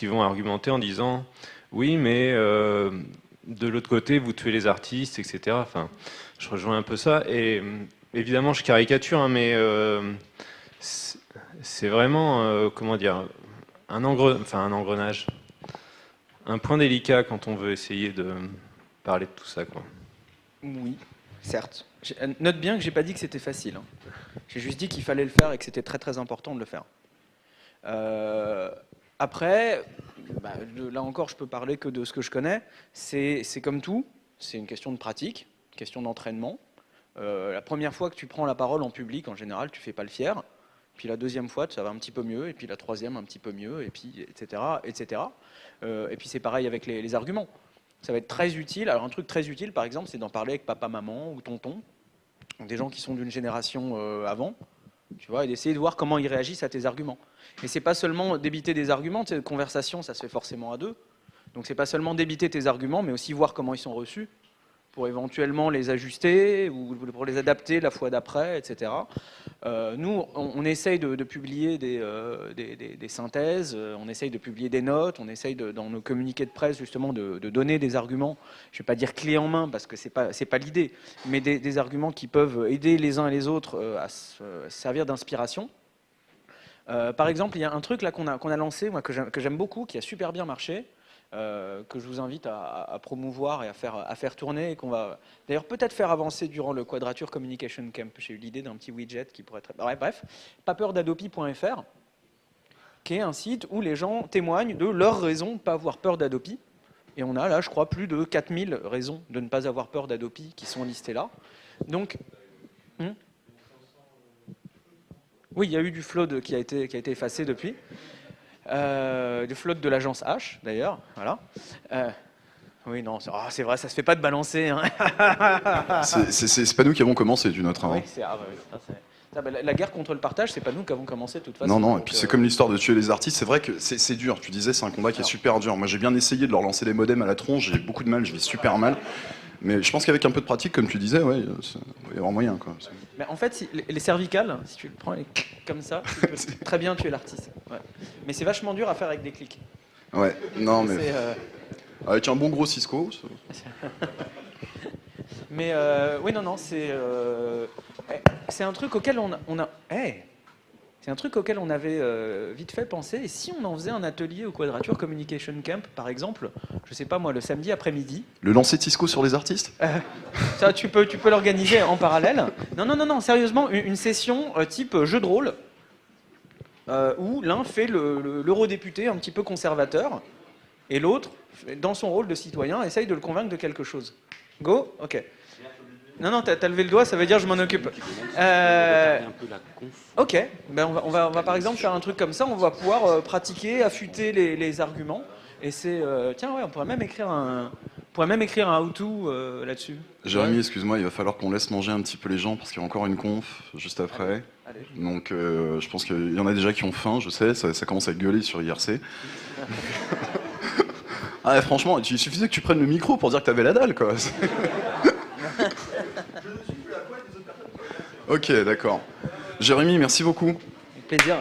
vont argumenter en disant oui, mais de l'autre côté, vous tuez les artistes, etc. Enfin, je rejoins un peu ça, et évidemment, je caricature, hein, mais c'est vraiment, comment dire, un engrenage, un point délicat quand on veut essayer de parler de tout ça, quoi. Oui, certes. Note bien que j'ai pas dit que c'était facile, hein. J'ai juste dit qu'il fallait le faire et que c'était très très important de le faire. Après, là encore, je peux parler que de ce que je connais. C'est comme tout, c'est une question de pratique, une question d'entraînement. La première fois que tu prends la parole en public, en général, tu fais pas le fier. Puis la deuxième fois, ça va un petit peu mieux. Et puis la troisième, un petit peu mieux. Et puis, etc., etc. Et puis c'est pareil avec les arguments. Ça va être très utile. Alors un truc très utile, par exemple, c'est d'en parler avec papa, maman ou tonton, des gens qui sont d'une génération avant, tu vois, et d'essayer de voir comment ils réagissent à tes arguments. Et c'est pas seulement débiter des arguments, tu sais, conversation, ça se fait forcément à deux. Donc c'est pas seulement débiter tes arguments, mais aussi voir comment ils sont reçus, pour éventuellement les ajuster ou pour les adapter la fois d'après, etc. Nous, on essaye de publier des synthèses, on essaye de publier des notes, on essaye dans nos communiqués de presse justement de donner des arguments, je ne vais pas dire clés en main parce que c'est pas l'idée, mais des arguments qui peuvent aider les uns et les autres à se servir d'inspiration. Par exemple, il y a un truc là qu'on a lancé, moi, que j'aime beaucoup, qui a super bien marché, que je vous invite à promouvoir et à faire tourner, et qu'on va d'ailleurs peut-être faire avancer durant le Quadrature Communication Camp. J'ai eu l'idée d'un petit widget qui pourrait être... Bref, papeurdadopi.fr, qui est un site où les gens témoignent de leurs raisons de ne pas avoir peur d'Adopi. Et on a là, je crois, plus de 4000 raisons de ne pas avoir peur d'Adopi qui sont listées là. Donc... oui, il y a eu du flood qui a été effacé depuis. Du flood de l'agence H, d'ailleurs. Voilà. Oui, non, c'est vrai, ça se fait pas de balancer. Hein. C'est pas nous qui avons commencé, d'une autre. Oui, la guerre contre le partage, c'est pas nous qui avons commencé de toute façon. Non, non, et puis c'est comme l'histoire de tuer les artistes. C'est vrai que c'est dur. Tu disais, c'est un combat qui est super dur. Moi, j'ai bien essayé de leur lancer des modems à la tronche. J'ai beaucoup de mal, je vis super mal. Mais je pense qu'avec un peu de pratique, comme tu disais, ouais, il va y avoir moyen, quoi. Mais en fait, les cervicales, si tu le prends comme ça, tu peux très bien tuer l'artiste. Ouais. Mais c'est vachement dur à faire avec des clics. Ouais, non, mais... avec un bon gros Cisco... Mais oui, non, c'est un truc auquel c'est un truc auquel on avait vite fait penser. Et si on en faisait un atelier au Quadrature Communication Camp, par exemple, je sais pas moi, le samedi après-midi. Le lancer de Cisco sur les artistes Ça, tu peux l'organiser en parallèle. Non, sérieusement, une session type jeu de rôle, où l'un fait l'eurodéputé un petit peu conservateur, et l'autre, dans son rôle de citoyen, essaye de le convaincre de quelque chose. Go ? Ok. Non, t'as levé le doigt, ça veut dire je m'en occupe. Ok, ben on va par exemple faire un truc comme ça, on va pouvoir pratiquer, affûter les arguments. Et c'est... tiens, ouais, on pourrait même écrire un how-to là-dessus. Jérémy, excuse-moi, il va falloir qu'on laisse manger un petit peu les gens, parce qu'il y a encore une conf juste après. Allez. Donc je pense qu'il y en a déjà qui ont faim, je sais, ça commence à gueuler sur IRC. Ah, franchement, il suffisait que tu prennes le micro pour dire que t'avais la dalle, quoi. Ok, d'accord. Jérémy, merci beaucoup. Avec plaisir.